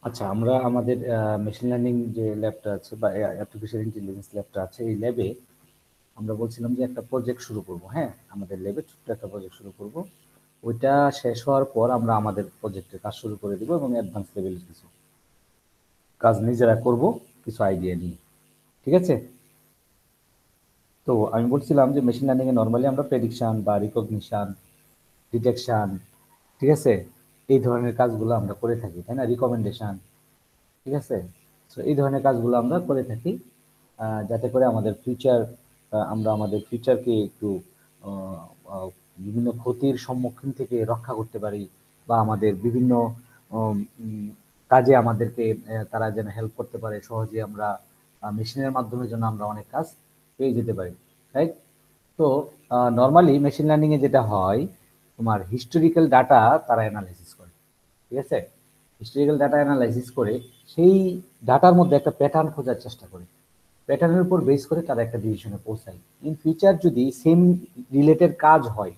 আচ্ছা, আমরা আমাদের মেশিন লার্নিং যে ল্যাবটা আছে বা আর্টিফিশিয়াল ইন্টেলিজেন্স ল্যাবটা আছে, এই ল্যাবে আমরা বলছিলাম যে একটা প্রজেক্ট শুরু করব। হ্যাঁ, আমাদের ল্যাবে ছোট্ট একটা প্রজেক্ট শুরু করব। ওইটা শেষ হওয়ার পর আমরা আমাদের প্রজেক্টের কাজ শুরু করে দিব এবং অ্যাডভান্স লেভেলের কিছু কাজ নিজেরা করব, কিছু আইডিয়া নিয়ে। ঠিক আছে? তো আমি বলছিলাম যে মেশিন লার্নিং এ নরমালি আমরা প্রেডিকশন বা রিকগনিশন, ডিটেকশন, ঠিক আছে, এই ধরনের কাজগুলো আমরা করে থাকি, তাই না? রিকমেন্ডেশন, ঠিক আছে? তো এই ধরনের কাজগুলো আমরা করে থাকি, যাতে করে আমাদের ফিউচার, আমরা আমাদের ফিউচারকে একটু আহ, আহ, বিভিন্ন ক্ষতির সম্মুখীন থেকে রক্ষা করতে পারি, বা আমাদের বিভিন্ন উম, উম, কাজে আমাদেরকে তারা যেন হেল্প করতে পারে সহজে। আমরা মেশিনের মাধ্যমে যেন আমরা অনেক কাজ পেয়ে যেতে পারি, রাইট? তো নর্মালি মেশিন লার্নিং এ যেটা হয়, তোমার হিস্টোরিক্যাল ডাটা তারা অ্যানালাইসিস করে। ঠিক আছে? হিস্টোরিক্যাল ডাটা অ্যানালাইসিস করে সেই ডাটার মধ্যে একটা প্যাটার্ন খোঁজার চেষ্টা করে। প্যাটার্নের উপর বেস করে তারা একটা ডিসিশনে পৌঁছায়। ইন ফিউচার যদি সেম রিলেটেড কাজ হয়,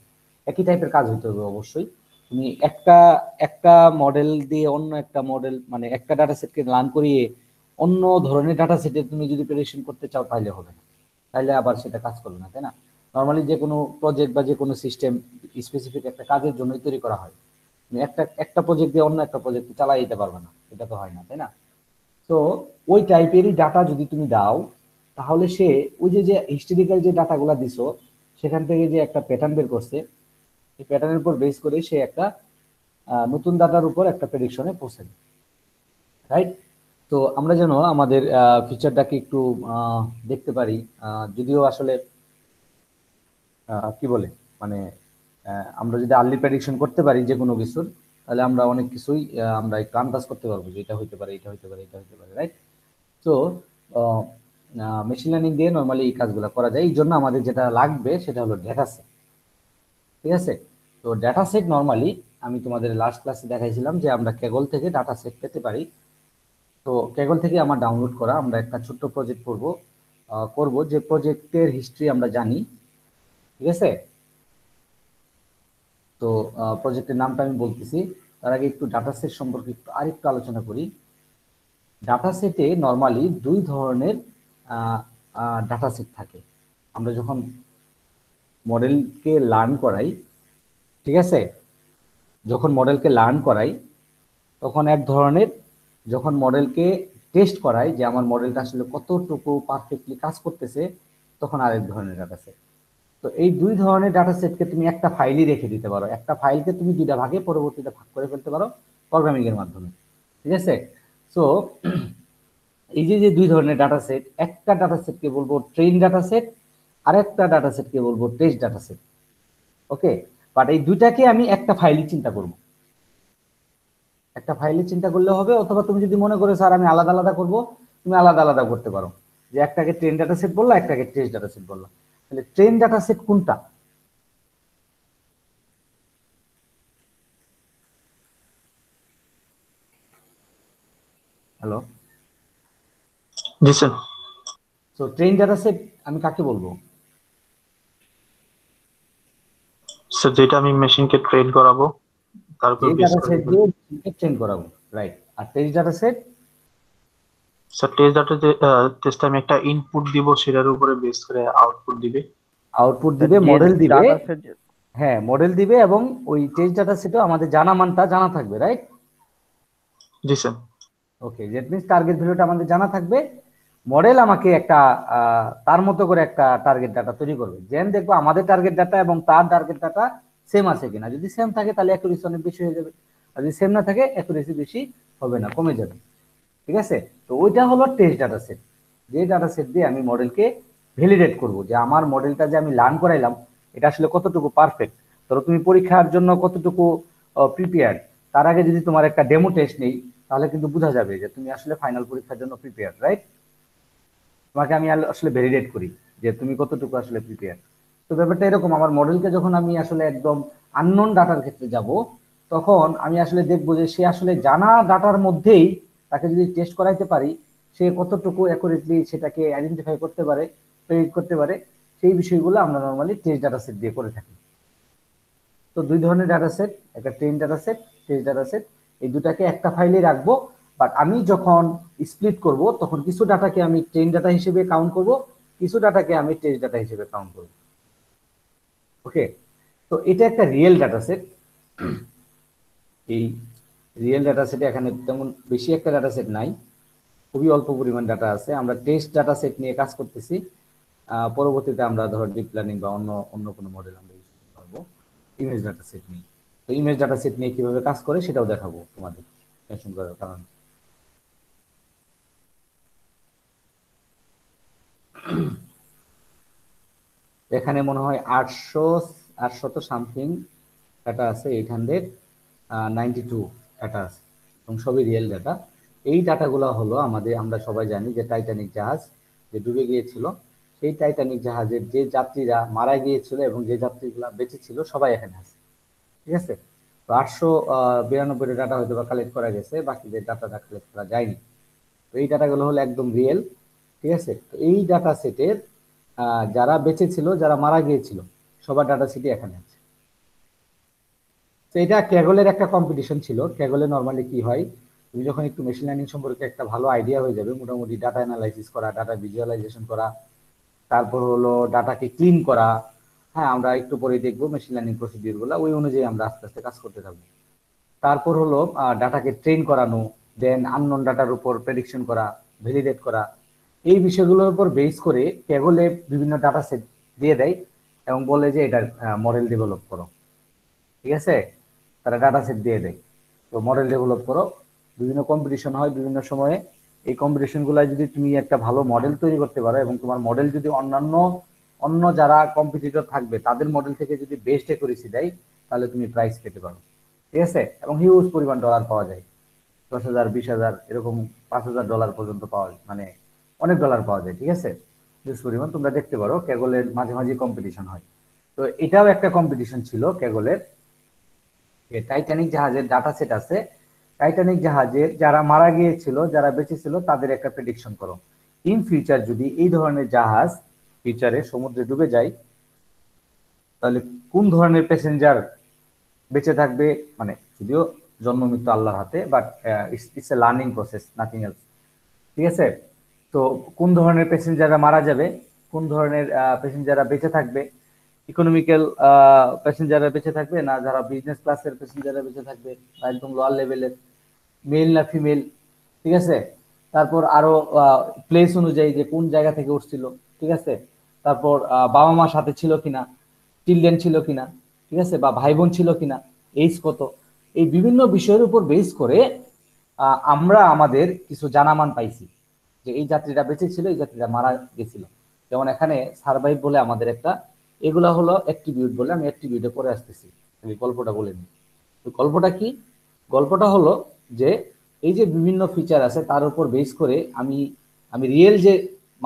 একই টাইপের কাজ হতে হবে অবশ্যই। তুমি একটা একটা মডেল দিয়ে অন্য একটা মডেল, মানে একটা ডাটা সেটকে লার্ন করিয়ে অন্য ধরনের ডাটা সেটে তুমি যদি প্রেডিকশন করতে চাও, তাহলে হবে না, তাহলে আবার সেটা কাজ করবে না, তাই না? নর্মালি যে কোনো প্রজেক্ট বা যে কোনো সিস্টেম স্পেসিফিক একটা কাজের জন্যই তৈরি করা হয়। তুমি একটা একটা প্রজেক্ট দিয়ে অন্য একটা প্রজেক্ট চালাই দিতে পারবে না, এটা তো হয় না, তাই না? তো ওই টাইপেরই ডাটা যদি তুমি দাও, তাহলে সে ওই যে যে হিস্টোরিক্যাল যে ডাটাগুলো দিছো, সেখান থেকে যে একটা প্যাটার্ন বের করছে, এই প্যাটার্নের উপর বেস করে সে একটা নতুন ডাটার উপর একটা প্রেডিকশনে পৌঁছে, রাইট? তো আমরা যেন আমাদের ফিচারটাকে একটু আহ, দেখতে পারি, যদিও আসলে কি বলে, মানে আমরা যদি আর্লি প্রেডিকশন করতে পারি যে কোনো কিছুর, তাহলে আমরা অনেক কিছুই আমরা একটু আন্দাজ করতে পারবো যে এটা হইতে পারে, এটা হইতে পারে, এটা হইতে পারে, রাইট? তো মেশিন লার্নিং দিয়ে নর্মালি এই কাজগুলো করা যায়। এই জন্য আমাদের যেটা লাগবে সেটা হলো ডেটা সেট। ঠিক আছে? তো ডেটা সেট নর্মালি আমি তোমাদের লাস্ট ক্লাসে দেখাইছিলাম যে আমরা কেগল থেকে ডাটা সেট পেতে পারি। তো কেগল থেকে আমার ডাউনলোড করা, আমরা একটা ছোট্ট প্রজেক্ট করব, যে প্রজেক্টের হিস্ট্রি আমরা জানি। ঠিক আছে? তো প্রজেক্টের নামটা আমি বলতেছি, তার আগে একটু ডাটা সেট সম্পর্কে একটু আরেকটু আলোচনা করি। ডাটা সেটে নর্মালি দুই ধরনের ডাটা সেট থাকে। আমরা যখন মডেলকে লার্ন করাই, ঠিক আছে, যখন মডেলকে লার্ন করাই তখন এক ধরনের, যখন মডেলকে টেস্ট করাই যে আমার মডেলটা আসলে কতটুকু পারফেক্টলি কাজ করতেছে, তখন আরেক ধরনের ডাটা সেট। তো এই দুই ধরনের ডাটা সেটকে তুমি একটা ফাইলই রেখে দিতে পারো, একটা ফাইলকে তুমি দুইটা ভাগে পরবর্তীতে ভাগ করে ফেলতে পারো প্রোগ্রামিং এর মাধ্যমে। ঠিক আছে? সো এই যে যে দুই ধরনের ডাটা সেট, একটা ডাটা সেটকে বলবো ট্রেন ডাটা সেট, আর একটা ডাটা সেটকে বলবো test data set. Okay? But এই দুইটাকে আমি একটা ফাইলই চিন্তা করব, একটা ফাইলে চিন্তা করলে হবে, অথবা তুমি যদি মনে করো স্যার আমি আলাদা আলাদা করব, তুমি আলাদা আলাদা করতে পারো। যে একটাকে ট্রেন ডাটা সেট বললা, একটাকে টেস্ট ডাটা সেট বললা। তাহলে ট্রেন ডাটা সেট কোনটা? হ্যালো? জি স্যার। তো ট্রেন ডাটা সেট আমি কাকে বলবো? স্যার যেটা আমি মেশিনকে ট্রেন করাবো তার উপর যে বেস ডাটা করে সেট লিখুন। দিয়ে ট্রেন করাবো, রাইট? আর test data set sir test data যে টেস্টে আমি একটা ইনপুট দিব সেটার উপরে বেস করে আউটপুট দিবে। আউটপুট স্যার দিবে, যে মডেল দিবে। Data set. হ্যাঁ, মডেল দিবে, এবং ওই টেস্ট ডাটা সেটও আমাদের জানা মানটা জানা থাকবে, right? G sir. Okay, that means target ভ্যালুটা আমাদের জানা থাকবে। মডেল আমাকে একটা তার মতো করে একটা টার্গেট ডাটা তৈরি করবে। যেন দেখবো আমাদের টার্গেট ডাটা এবং তার টার্গেট ডাটা সেম আছে কিনা। যদি সেম থাকে তাহলে অ্যাকুরেসি অনেক বেশি হয়ে যাবে, আর যদি সেম না থাকে অ্যাকুরেসি বেশি হবে না, কমে যাবে। ঠিক আছে? তো ওইটা হলো টেস্ট ডাটা সেট। যে ডাটা সেট দিয়ে আমি মডেলকে ভ্যালিডেট করব যে আমার মডেলটা যে আমি লার্ন করাইলাম, এটা আসলে কতটুকু পারফেক্ট। ধরো তুমি পরীক্ষার জন্য কতটুকু প্রিপেয়ার, তার আগে যদি তোমার একটা ডেমো টেস্ট নেই, তাহলে কিন্তু বোঝা যাবে যে তুমি আসলে ফাইনাল পরীক্ষার জন্য প্রিপেয়ার, রাইট? তোমাকে আমি আসলে ভ্যালিডেট করি যে তুমি কতটুকু আসলে প্রিপেয়ার। তো ব্যাপারটা এরকম, আমার মডেলকে যখন আমি আসলে একদম আননোন ডাটার ক্ষেত্রে যাব, তখন আমি আসলে দেখবো যে সে আসলে জানা ডাটার মধ্যেই তাকে যদি টেস্ট করাইতে পারি, সে কতটুকু অ্যাকুরেটলি সেটাকে আইডেন্টিফাই করতে পারে, প্রেডিক্ট করতে পারে। সেই বিষয়গুলো আমরা নর্মালি টেস্ট ডাটা সেট দিয়ে করে থাকি। তো দুই ধরনের ডাটা সেট, একটা train data set, test data set. এই দুটাকে একটা ফাইলে রাখবো, বাট আমি যখন স্প্লিট করব তখন কিছু ডাটাকে আমি ট্রেন ডাটা হিসেবে কাউন্ট করব, কিছু ডাটাকে আমি টেস্ট ডাটা হিসেবে কাউন্ট করব। ওকে, তো এটা একটা রিয়েল ডাটা সেট। এই রিয়েল ডাটা সেটে এখানে তেমন বেশি একটা ডাটা সেট নাই, খুবই অল্প পরিমাণ ডাটা আছে। আমরা টেস্ট ডাটা সেট নিয়ে কাজ করতেছি, পরবর্তীতে আমরা ধর ডিপ লার্নিং বা অন্য অন্য কোনো মডেল আমরা ইউজ করতে পারবো ইমেজ ডাটা সেট নিয়ে। তো ইমেজ ডাটা সেট নিয়ে কিভাবে কাজ করে সেটাও দেখাবো তোমাদের, টেনশন করার কারণ। এখানে মনে হয় 800 সামথিং ডাটা আছে, 892 ডাটা আছে এবং সবই রিয়েল ডাটা। এই ডাটাগুলো হলো আমাদের, আমরা সবাই জানি যে টাইটানিক জাহাজ যে ডুবে গিয়েছিল, সেই টাইটানিক জাহাজের যে যাত্রীরা মারা গিয়েছিল এবং যে যাত্রীগুলো বেঁচে ছিল সবাই এখানে আছে। ঠিক আছে, তো 892 ডাটা হয়তো বা কালেক্ট করা গেছে, বাকি যে ডাটাটা কালেক্ট করা যায়নি। তো এই ডাটাগুলো হলো একদম রিয়েল। ঠিক আছে, তো এই ডাটা সেটের যারা বেঁচে ছিল যারা মারা গিয়েছিল সবার ডাটা সেটই এখানে আছে। তো এটা ক্যাগলের একটা কম্পিটিশন ছিল। ক্যাগলে নর্মালি কি হয়, তুমি যখন একটু মেশিন লার্নিং সম্পর্কে একটা ভালো আইডিয়া হয়ে যাবে, মোটামুটি ডাটা অ্যানালাইসিস করা, ডাটা ভিজুয়ালাইজেশন করা, তারপর হলো ডাটাকে ক্লিন করা। হ্যাঁ, আমরা একটু পরে দেখবো মেশিন লার্নিং প্রসিডিউর গুলো, ওই অনুযায়ী আমরা আস্তে আস্তে কাজ করতে থাকবো। তারপর হলো ডাটাকে ট্রেন করানো, দেন আননোন ডাটার উপর প্রেডিকশন করা, ভ্যালিডেট করা। এই বিষয়গুলোর উপর বেস করে ক্যাগলে বিভিন্ন ডাটা সেট দিয়ে দেয় এবং বলে যে এটার মডেল ডেভেলপ করো। ঠিক আছে, তারা ডাটা সেট দিয়ে দেয়, তো মডেল ডেভেলপ করো। বিভিন্ন কম্পিটিশন হয় বিভিন্ন সময়ে। এই কম্পিটিশন গুলা যদি তুমি একটা ভালো মডেল তৈরি করতে পারো এবং তোমার মডেল যদি অন্য যারা কম্পিটিটর থাকবে তাদের মডেল থেকে যদি বেস্ট অ্যাকুরেসি দেয়, তাহলে তুমি প্রাইজ পেতে পারো। ঠিক আছে, এবং হিউজ পরিমাণ ডলার পাওয়া যায়, 10,000 20,000 এরকম, $5,000 পর্যন্ত পাওয়া যায়, মানে অনেক ডলার পাওয়া যায়। ঠিক আছে, হিউজ পরিমাণ। তোমরা দেখতে পারো ক্যাগলের মাঝে মাঝে কম্পিটিশন হয়। তো এটাও একটা কম্পিটিশন ছিল ক্যাগলের। টাইটানিক জাহাজের ডাটা সেট আছে, টাইটানিক জাহাজের যারা মারা গিয়েছিল যারা বেঁচে ছিল তাদের একটা প্রেডিকশন করো। ইন ফিউচার যদি এই ধরনের জাহাজ ফিউচারে সমুদ্রে ডুবে যায়, তাহলে কোন ধরনের প্যাসেঞ্জার বেঁচে থাকবে। মানে যদিও জন্ম মৃত্যু আল্লাহর হাতে, but it's a learning process, nothing else. ঠিক আছে, তো কোন ধরনের প্যাসেঞ্জাররা মারা যাবে, কোন ধরনের প্যাসেঞ্জাররা বেঁচে থাকবে, ইকোনমিক্যাল প্যাসেঞ্জাররা বেঁচে থাকবে না যারা বিজনেস ক্লাসের প্যাসেঞ্জাররা বেঁচে থাকবে, বা একদম লোয়ার লেভেলের, মেল না ফিমেল। ঠিক আছে, তারপর আরো প্লেস অনুযায়ী যে কোন জায়গা থেকে উঠছিল। ঠিক আছে, তারপর বাবা মা সাথে ছিল কিনা, চিলড্রেন ছিল কিনা, ঠিক আছে, বা ভাই বোন ছিল কিনা, এইজ কত। এই বিভিন্ন বিষয়ের উপর বেস করে আমরা আমাদের কিছু জানামান পাইছি যে এই যাত্রীরা বেঁচে ছিল, এই যাত্রীরা মারা গেছিল। যেমন এখানে সার্ভাইভ বলে আমাদের একটা, এগুলা হলো অ্যাট্রিবিউট বলে, আমি অ্যাট্রিবিউটে পরে আসতেছি, আমি গল্পটা বলে নিই। তো গল্পটা কি, গল্পটা হলো যে এই যে বিভিন্ন ফিচার আছে তার উপর বেস করে আমি আমি রিয়েল যে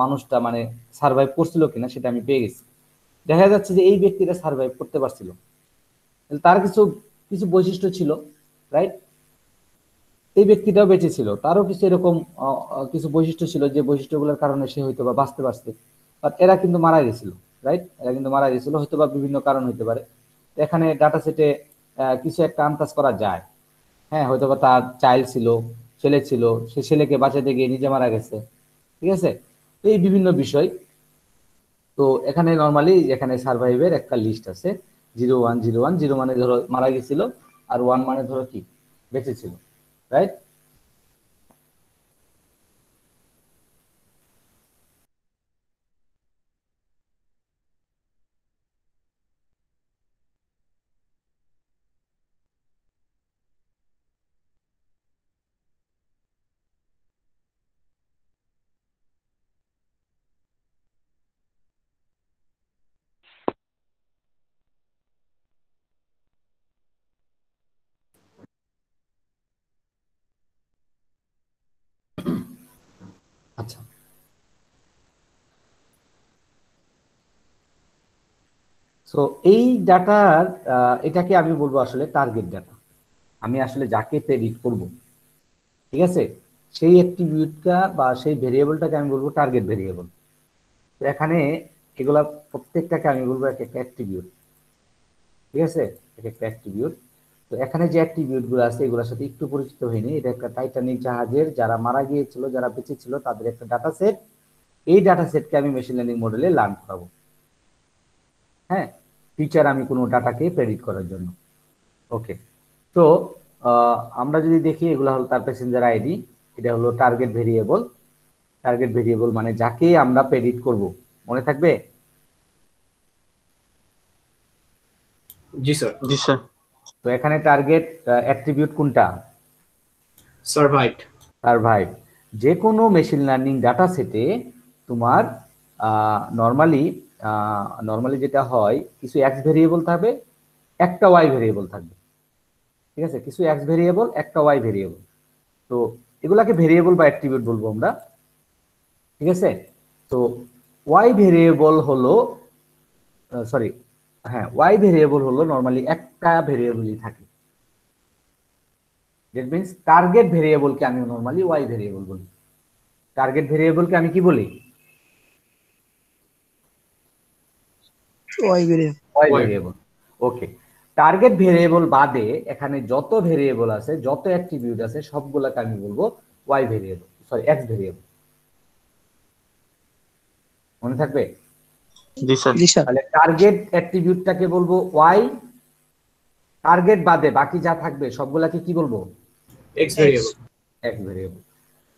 মানুষটা মানে সার্ভাইভ করছিল কিনা সেটা আমি পেয়ে গেছি। দেখা যাচ্ছে যে এই ব্যক্তিটা সার্ভাইভ করতে পারছিল, তার কিছু কিছু বৈশিষ্ট্য ছিল, রাইট। এই ব্যক্তিটাও বেঁচে ছিল, তারও কিছু এরকম কিছু বৈশিষ্ট্য ছিল যে বৈশিষ্ট্যগুলোর কারণে সে হয়তো বা বাঁচতে পারছে। বাট এরা কিন্তু মারা গেছিল, রাইট, এরা কিন্তু মারা গেছিল, হয়তো বা বিভিন্ন কারণ হইতে পারে। এখানে ডাটা সেটে কিছু একটা আন্দাজ করা যায়। হ্যাঁ, হয়তো বা তার চাইল্ড ছিল, ছেলে ছিল, সে ছেলেকে বাঁচাতে গিয়ে নিজে মারা গেছে। ঠিক আছে, তো এই বিভিন্ন বিষয়। তো এখানে নর্মালি এখানে সার্ভাইভের একটা লিস্ট আছে, 0101, 0 মানে ধরো মারা গেছিল, আর 1 মানে ধরো কি বেঁচে ছিল, রাইট। আচ্ছা, সো এই ডাটার এটাকে আমি বলবো আসলে টার্গেট ডাটা। আমি আসলে যাকে প্রেডিক্ট করব, ঠিক আছে, সেই অ্যাট্রিবিউটটা বা সেই ভেরিয়েবলটাকে আমি বলবো টার্গেট ভেরিয়েবল। তো এখানে এগুলা প্রত্যেকটাকে আমি বলবো এক একটা অ্যাট্রিবিউট। ঠিক আছে, এক একটা অ্যাট্রিবিউট। তো এখানে যে অ্যাট্রিবিউট গুলো আছে এগুলোর সাথে একটু পরিচিত হয়নি। এটা একটা টাইটানিক জাহাজের যারা মারা গিয়েছিল, যারা বেঁচে ছিল, তাদের একটা ডাটা সেট। এই ডাটা সেটকে আমি মেশিন লার্নিং মডেলে লার্ন করাবো। হ্যাঁ, ফিচার আমি কোনো ডাটাকে প্রেডিক্ট করার জন্য। ওকে, তো আমরা যদি দেখি এগুলো হলো তার প্যাসেঞ্জার আইডি, এটা হলো টার্গেট ভেরিয়েবল। টার্গেট ভেরিয়েবল মানে যাকে আমরা প্রেডিক্ট করব, মনে থাকবে? জি স্যার। জি স্যার। তো এখানে টার্গেট অ্যাট্রিবিউট কোনটা? সার্ভাইভড। সার্ভাইভ। যে কোনো মেশিন লার্নিং ডাটা সেটে তোমার নর্মালি নর্মালি যেটা হয়, কিছু এক্স ভেরিয়েবল থাকবে, একটা ওয়াই ভেরিয়েবল থাকবে। ঠিক আছে, কিছু এক্স ভেরিয়েবল, একটা ওয়াই ভেরিয়েবল। তো এগুলাকে ভেরিয়েবল বা অ্যাট্রিবিউট বলবো আমরা। ঠিক আছে, তো ওয়াই ভেরিয়েবল হলো সরি, হ্যাঁ, ওয়াই ভেরিয়েবল হলো নর্মালি একটা ভেরিয়েবলই থাকে। দ্যাট মিন্স টার্গেট ভেরিয়েবলকে আমি নর্মালি ওয়াই ভেরিয়েবল বলি। টার্গেট ভেরিয়েবলকে আমি কি বলি? Y variable. Y variable. Okay, target variable বাদে এখানে যত ভেরিয়েবল আছে, যত অ্যাট্রিবিউট আছে, সবগুলোকে আমি বলবো Y variable, sorry X variable. মনে থাকবে? জি স্যার। জি স্যার। তাহলে টার্গেট অ্যাট্রিবিউটটাকে বলবো ওয়াই, টার্গেট বাদে বাকি যা থাকবে সবগুলাকে কি বলবো? X variable. X variable.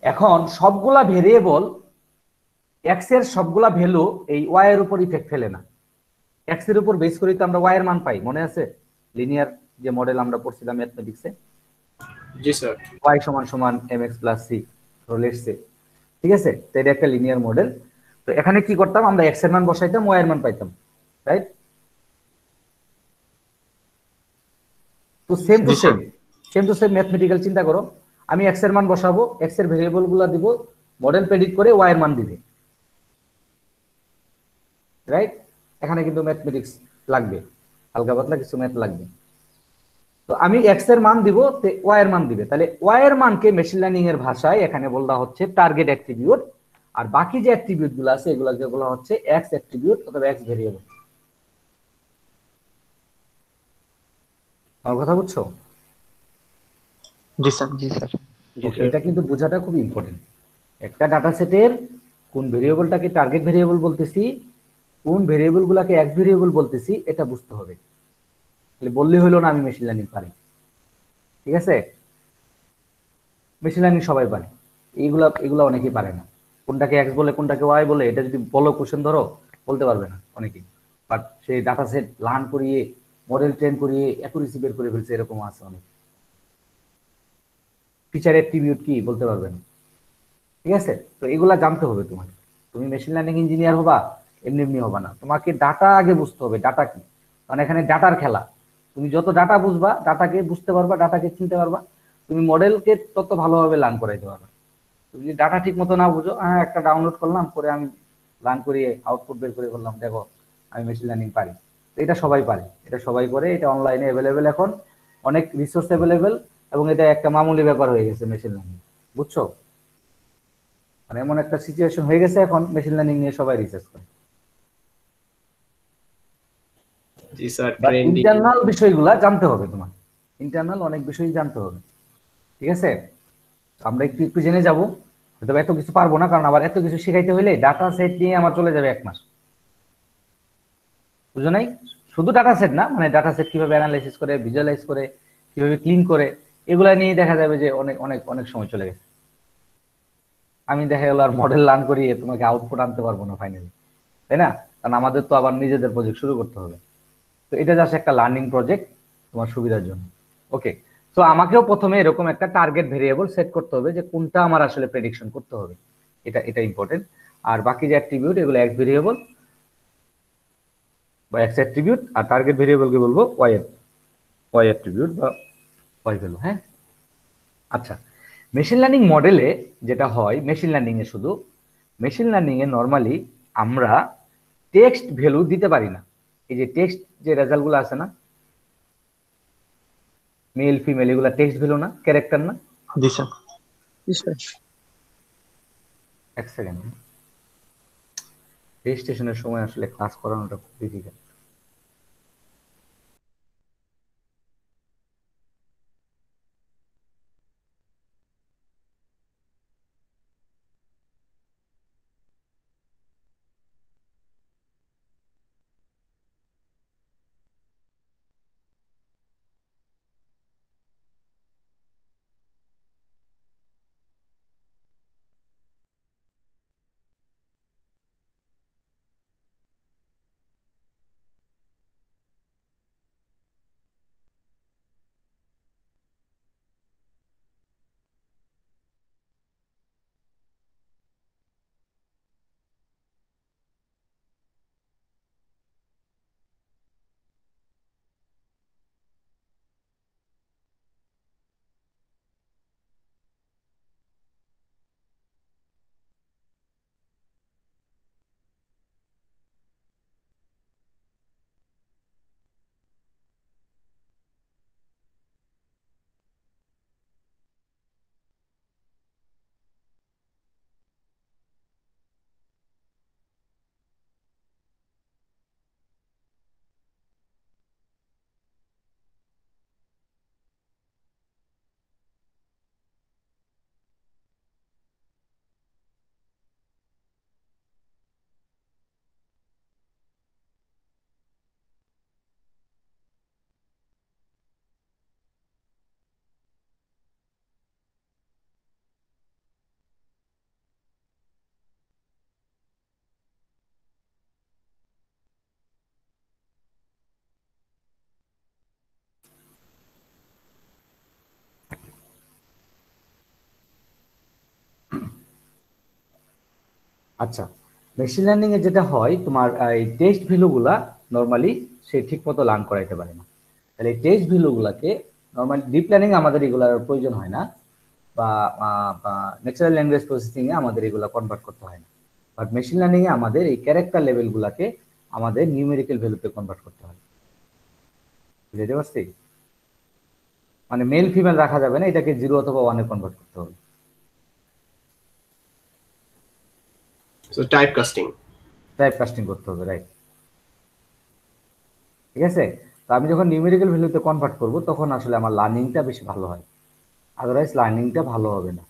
এখন সবগুলা ভেরিয়েবল এক্স এর সবগুলা ভ্যালু এই ওয়াই এর উপর ইফেক্ট ফেলে না। এক্স এর উপর বেস করে তো আমরা ওয়াই এর মান পাই, মনে আছে? লিনিয়ার যে মডেল আমরা পড়ছিলাম ম্যাথমেটিক্সে, জি স্যার। ওয়াই সমান সমান M X plus C, let's say. ঠিক আছে, তো এটা একটা লিনিয়ার মডেল। তো এখানে কি করতাম, আমরা এক্স এর মান বসাইতাম, ওয়াই এর মান পাইতাম, রাইট? তো same to G sir. Same mathematical চিন্তা করো। আমি এক্স এর মান বসাবো, এক্স এর ভেরিয়েবল গুলা দিব, মডেল প্রেডিক্ট করে ওয়াই এর মান দিবে, রাইট? এখানে কিন্তু ম্যাথমেটিক্স লাগবে, হালকা পাতলা কিছু ম্যাথ লাগবে। তো আমি এক্স এর মান দিব, ওয়াই এর মান দিবে, তাহলে ওয়াই এর মানকে মেশিন লার্নিং এর ভাষায় এখানে বলা হচ্ছে টার্গেট অ্যাট্রিবিউট। আর বাকি যে অ্যাট্রিবিউট গুলো আছে এগুলোকে বলা হচ্ছে এক্স অ্যাট্রিবিউট অথবা এক্স ভেরিয়েবল। আমার কথা বুঝছো? জি স্যার। জি স্যার। Okay, এটা কিন্তু বোঝাটা খুব ইম্পর্টেন্ট। একটা ডাটা সেটের কোন ভেরিয়েবলটাকে টার্গেট ভেরিয়েবল বলতেছি, কোন ভেরিয়েবল গুলাকে এক্স ভেরিয়েবল বলতেছি, এটা বুঝতে হবে। তাহলে বললে হলো না আমি মেশিন লার্নিং পারি। ঠিক আছে, মেশিন লার্নিং সবাই পারে, এইগুলা এগুলা অনেকেই পারে না। কোনটাকে এক্স বলে কোনটাকে ওয়াই বলে এটা যদি বলো, কোশ্চেন ধরো, বলতে পারবে না অনেকেই। বাট সেই ডাটা সেট লার্ন করিয়ে, মডেল ট্রেন করিয়ে অ্যাকুরেসি বের করে ফেলছে, এরকম আছে অনেক। ফিচার অ্যাট্রিবিউট কি বলতে পারবে না। ঠিক আছে, তো এগুলা জানতে হবে তোমাকে। তুমি মেশিন লার্নিং ইঞ্জিনিয়ার হবা এমনি এমনি হবা না, তোমাকে ডাটা আগে বুঝতে হবে, ডাটা কি। কারণ এখানে ডাটার খেলা। তুমি যত ডাটা বুঝবা, ডাটাকে বুঝতে পারবা, ডাটাকে চিনতে পারবা, তুমি মডেলকে তত ভালোভাবে লার্ন করাইতে পারবা। তুমি যদি ডাটা ঠিক মতো না বুঝো, হ্যাঁ একটা ডাউনলোড করলাম, করে আমি লার্ন করিয়ে আউটপুট বের করে করলাম, দেখো আমি মেশিন লার্নিং পারি। তো এটা সবাই পারে, এটা সবাই করে, এটা অনলাইনে অ্যাভেলেবেল, এখন অনেক রিসোর্স অ্যাভেলেবেল, এবং এটা একটা মামুলি ব্যাপার হয়ে গেছে মেশিন লার্নিং। বুঝছো? মানে এমন একটা সিচুয়েশন হয়ে গেছে এখন মেশিন লার্নিং নিয়ে সবাই রিসার্চ করে। জি স্যার। But trending. ইন্টারনাল বিষয়গুলা জানতে হবে তোমার, ইন্টারনাল অনেক বিষয় জানতে হবে। ঠিক আছে, আমরা একটু একটু জেনে যাবো, হয়তো এত কিছু পারবো না, কারণ আবার এত কিছু শিখাইতে হলে ডাটা সেট নিয়ে আমার চলে যাবে 1 মাস। বুঝো নাই? শুধু ডাটা সেট না, মানে ডাটা সেট কিভাবে অ্যানালাইসিস করে, ভিজুয়ালাইজ করে, কিভাবে ক্লিন করে, এগুলা নিয়ে দেখা যাবে যে অনেক অনেক অনেক সময় চলে গেছে। আমি দেখা গেল আর মডেল লার্ন করিয়ে তোমাকে আউটপুট আনতে পারবো না ফাইনালি, তাই না? কারণ আমাদের তো আবার নিজেদের প্রজেক্ট শুরু করতে হবে। তো এটা জাস্ট একটা লার্নিং প্রজেক্ট তোমার সুবিধার জন্য। ওকে, তো আমাকেও প্রথমে এরকম একটা টার্গেট ভেরিয়েবল সেট করতে হবে যে কোনটা আমার আসলে প্রেডিকশন করতে হবে, এটা এটা ইম্পর্টেন্ট। আর বাকি যে অ্যাট্রিবিউট এগুলো এক্স ভেরিয়েবল বা এক্স অ্যাট্রিবিউট, আর টার্গেট ভেরিয়েবলকে বলবো ওয়াই ওয়াই অ্যাট্রিবিউট বা ওয়াই ভ্যালু। হ্যাঁ, আচ্ছা, মেশিন লার্নিং মডেলে যেটা হয়, মেশিন লার্নিং এ শুধু, মেশিন লার্নিং এ নরমালি আমরা টেক্সট ভ্যালু দিতে পারি না। এই যে টেক্সট যে রেজাল্টগুলো আছে না, মেল ফিমেল, এগুলা টেক্সট ভ্যালু না, ক্যারেক্টার না? জি স্যার। জি স্যার। এক সেকেন্ড, রেজিস্ট্রেশনের সময় আসলে ক্লাস করানোটা খুব ডিফিকাল্ট। আচ্ছা, মেশিন লার্নিং এ যেটা হয় তোমার এই টেস্ট ভ্যালুগুলা নরমালি সে ঠিকমতো লার্ন করাইতে পারে না। তাহলে এই টেস্ট ভ্যালুগুলাকে নরমালি ডিপ লার্নিং আমাদের এগুলার প্রয়োজন হয় না, বা ন্যাচারাল ল্যাঙ্গুয়েজ প্রসেসিং এ আমাদের এগুলা কনভার্ট করতে হয় না। বাট মেশিন লার্নিং এ আমাদের এই ক্যারেক্টার লেভেলগুলাকে আমাদের নিউমেরিক্যাল ভ্যালুতে কনভার্ট করতে হয়। বুঝতে পারছি? মানে মেল ফিমেল রাখা যাবে না, এটাকে 0 অথবা 1 এ কনভার্ট করতে হবে। So typecasting. টাইপ কাস্টিং করতে হবে, রাইট। ঠিক আছে, তো আমি যখন নিউমেরিক্যাল ভ্যালুতে কনভার্ট করব তখন আসলে আমার লার্নিংটা বেশি ভালো হয়, আদারওয়াইজ লার্নিংটা ভালো হবে না।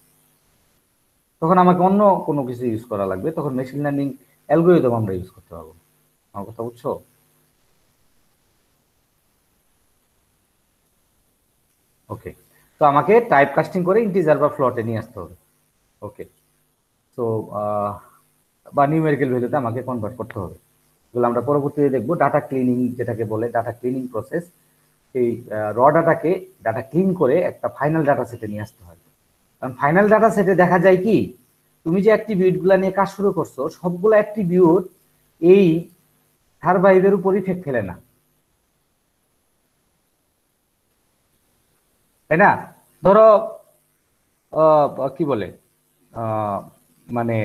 তখন আমাকে অন্য কোনো কিছু ইউজ করা লাগবে, তখন মেশিন লার্নিং অ্যালগরিদম আমরা ইউজ করতে পারবো। আমার কথা বুঝছো? ওকে, তো আমাকে টাইপ কাস্টিং করে ইন্টিজার বা ফ্লোটে নিয়ে আসতে হবে। ওকে, তো বা নিউমেরিক্যাল ভ্যালুতে আমাকে কনভার্ট করতে হবে। এগুলো আমরা পরবর্তীতে দেখবো। ডাটা ক্লিনিং যেটাকে বলে, ডাটা ক্লিনিং প্রসেস, এই র ডাটাকে ডাটা ক্লিন করে একটা ফাইনাল ডাটা সেটে নিয়ে আসতে হয়। কারণ ফাইনাল ডাটা সেটে দেখা যায় কি, তুমি যে অ্যাট্রিবিউট গুলা নিয়ে কাজ শুরু করছো সবগুলো অ্যাট্রিবিউট এই সারভাইভের উপর ইফেক্ট ফেলে না, তাই না? ধরো কি বলে মানে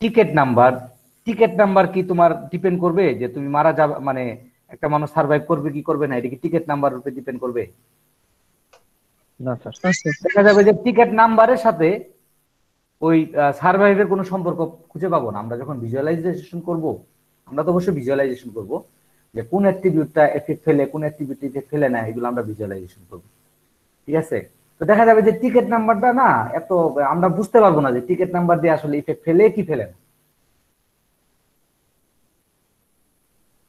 টিকেট নাম্বার কি তোমার ডিপেন্ড করবে যে তুমি মারা যাবে, মানে একটা মানুষ সার্ভাইভ করবে কি করবে না, এটা কি টিকেট নাম্বার উপরে ডিপেন্ড করবে? না স্যার। দেখা যাবে যে টিকেট নাম্বারের সাথে ওই সার্ভাইভের কোনো সম্পর্ক খুঁজে পাবো না। আমরা যখন ভিজুয়ালাইজেশন করব, আমরা তো অবশ্যই ভিজুয়ালাইজেশন করব যে কোন অ্যাট্রিবিউটটা এফেক্ট ফেলে কোন অ্যাট্রিবিউট ইফেক্ট ফেলে না, এগুলো আমরা ভিজুয়ালাইজেশন করব। ঠিক আছে, তো দেখা যাবে যে টিকেট নাম্বারটা না এত আমরা বুঝতে পারবো না যে টিকেট নাম্বার দিয়ে আসলে ইফেক্ট ফেলে কি ফেলে না।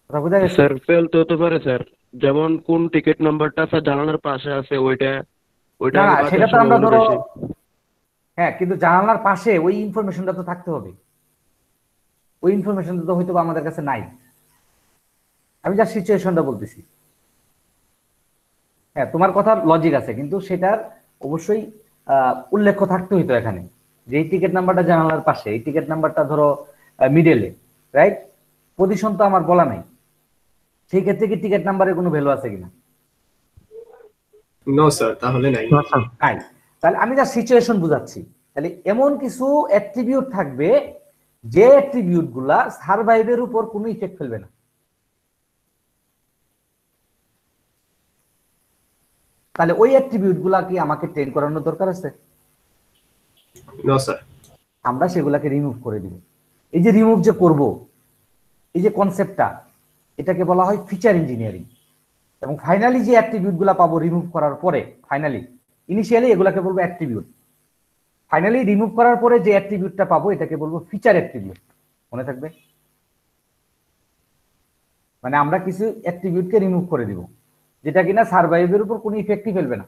কথা বোঝা গেছে? স্যার ফেল তো হতে পারে স্যার, যেমন কোন টিকিট নাম্বারটা স্যার জানালার পাশে আছে ওইটা ওইটা না আগে না, সেটা বাঁচার তো আমরা সম্ভাবনা ধরো, বেশি। হ্যাঁ, কিন্তু জানালার পাশে ওই ইনফরমেশনটা তো থাকতে হবে, ওই ইনফরমেশনটা তো হয়তো আমাদের কাছে নাই। আমি যা সিচুয়েশনটা বলতেছি, হ্যাঁ তোমার কথা লজিক আছে, কিন্তু সেটার অবশ্যই উল্লেখ থাকতে হইতো এখানে যে এই টিকিট নাম্বারটা জানালার পাশে, এই টিকিট নাম্বারটা ধরো মিডলে, রাইট? পজিশন তো আমার বলা নাই, সেই ক্ষেত্রে কি টিকিট নাম্বারের কোনো ভ্যালু আছে কিনা? No sir, তাহলে নাই। না স্যার। নাই। তাহলে আমি যা সিচুয়েশন বুঝাচ্ছি, তাহলে এমন কিছু অ্যাট্রিবিউট থাকবে যে অ্যাট্রিবিউট গুলা সারভাইভের উপর কোনো ইফেক্ট ফেলবে না। তাহলে ওই অ্যাট্রিবিউট গুলা কি আমাকে ট্রেন করানোর দরকার আছে? No sir. আমরা সেগুলাকে রিমুভ করে দিব। এই যে রিমুভ যে করব, এই যে কনসেপ্টটা, এটাকে বলা হয় ফিচার ইঞ্জিনিয়ারিং। এবং ফাইনালি যে অ্যাট্রিবিউট গুলা পাবো রিমুভ করার পরে, ফাইনালি ইনিশিয়ালি এগুলাকে বলবো অ্যাট্রিবিউট, ফাইনালি রিমুভ করার পরে যে অ্যাট্রিবিউটটা পাবো এটাকে বলবো ফিচার অ্যাট্রিবিউট। মনে থাকবে? মানে আমরা কিছু অ্যাট্রিবিউটকে রিমুভ করে দিব যেটা কিনা সারভাইভের উপর কোনো ইফেক্টই ফেলবে না।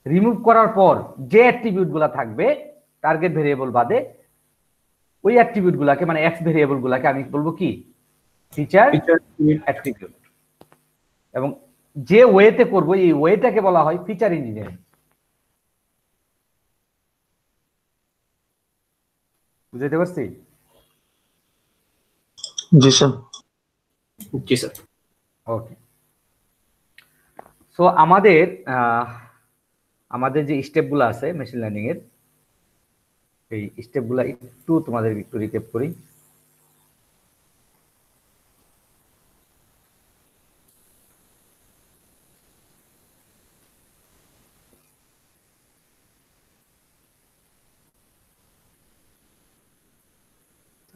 রিমুভ করার পর যে অ্যাট্রিবিউট গুলা থাকবে টার্গেট ভেরিয়েবল বাদে, ওই অ্যাট্রিবিউট গুলাকে মানে এক্স ভেরিয়েবল গুলাকে আমি বলবো কি, ফিচার অ্যাট্রিবিউট। এবং যে ওয়েতে করব এই ওয়েটাকে বলা হয় ফিচার ইঞ্জিনিয়ারিং। বুঝতে পারছি? জি স্যার। জি স্যার। ওকে, সো আমাদের আমাদের যে স্টেপগুলো আছে মেশিন লার্নিং এর, এই স্টেপগুলো একটু তোমাদের একটু রিক্যাপ করি।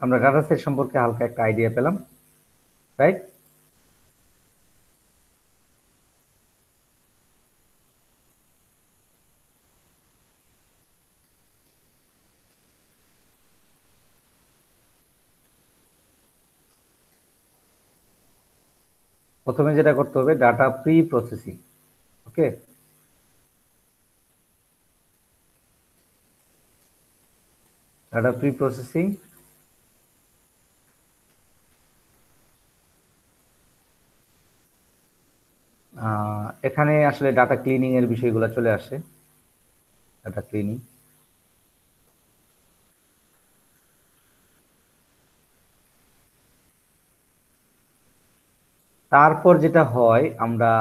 আমরা ডাটা সেট সম্পর্কে হালকা একটা আইডিয়া পেলাম, রাইট? প্রথমে যেটা করতে হবে ডাটা প্রি প্রসেসিং। ওকে, ডাটা প্রি প্রসেসিং এখানে আসলে ডাটা ক্লিনিং এর বিষয়গুলো চলে আসে। ডাটা ক্লিনিং তারপর যেটা হয় আমরা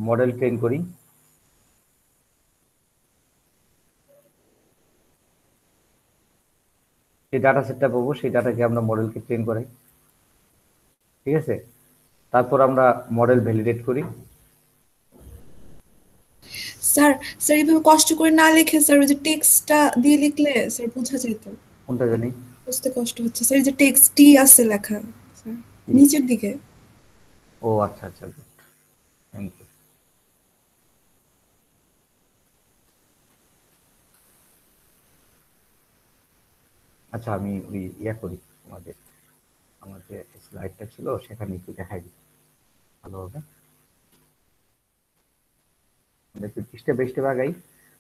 মডেল ট্রেন করি। যে ডাটা সেটটা পাবো সেই ডাটাকে আমরা মডেলকে ট্রেন করাই, ঠিক আছে। তারপর আমরা মডেল ভ্যালিডেট করি। স্যার স্যার এইভাবে কষ্ট করে না লিখে স্যার ওই যে টেক্সটটা দিয়ে লিখলে স্যার বোঝা যেত। কোনটা জানি? বুঝতে কষ্ট হচ্ছে স্যার, এই যে টেক্সট টি আছে লেখা স্যার নিচের দিকে। ও আচ্ছা আচ্ছা, গুড, থ্যাংক ইউ। আচ্ছা আমি ওই করি, আমাদের আমার যে স্লাইডটা ছিল সেখানে একটু দেখাই দিই ভালো হবে। একটু স্টেপ বাই স্টেপ আগাই,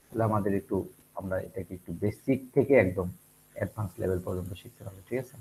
তাহলে আমাদের একটু আমরা এটাকে একটু বেসিক থেকে একদম অ্যাডভান্স লেভেল পর্যন্ত শিখতে হবে, ঠিক আছে।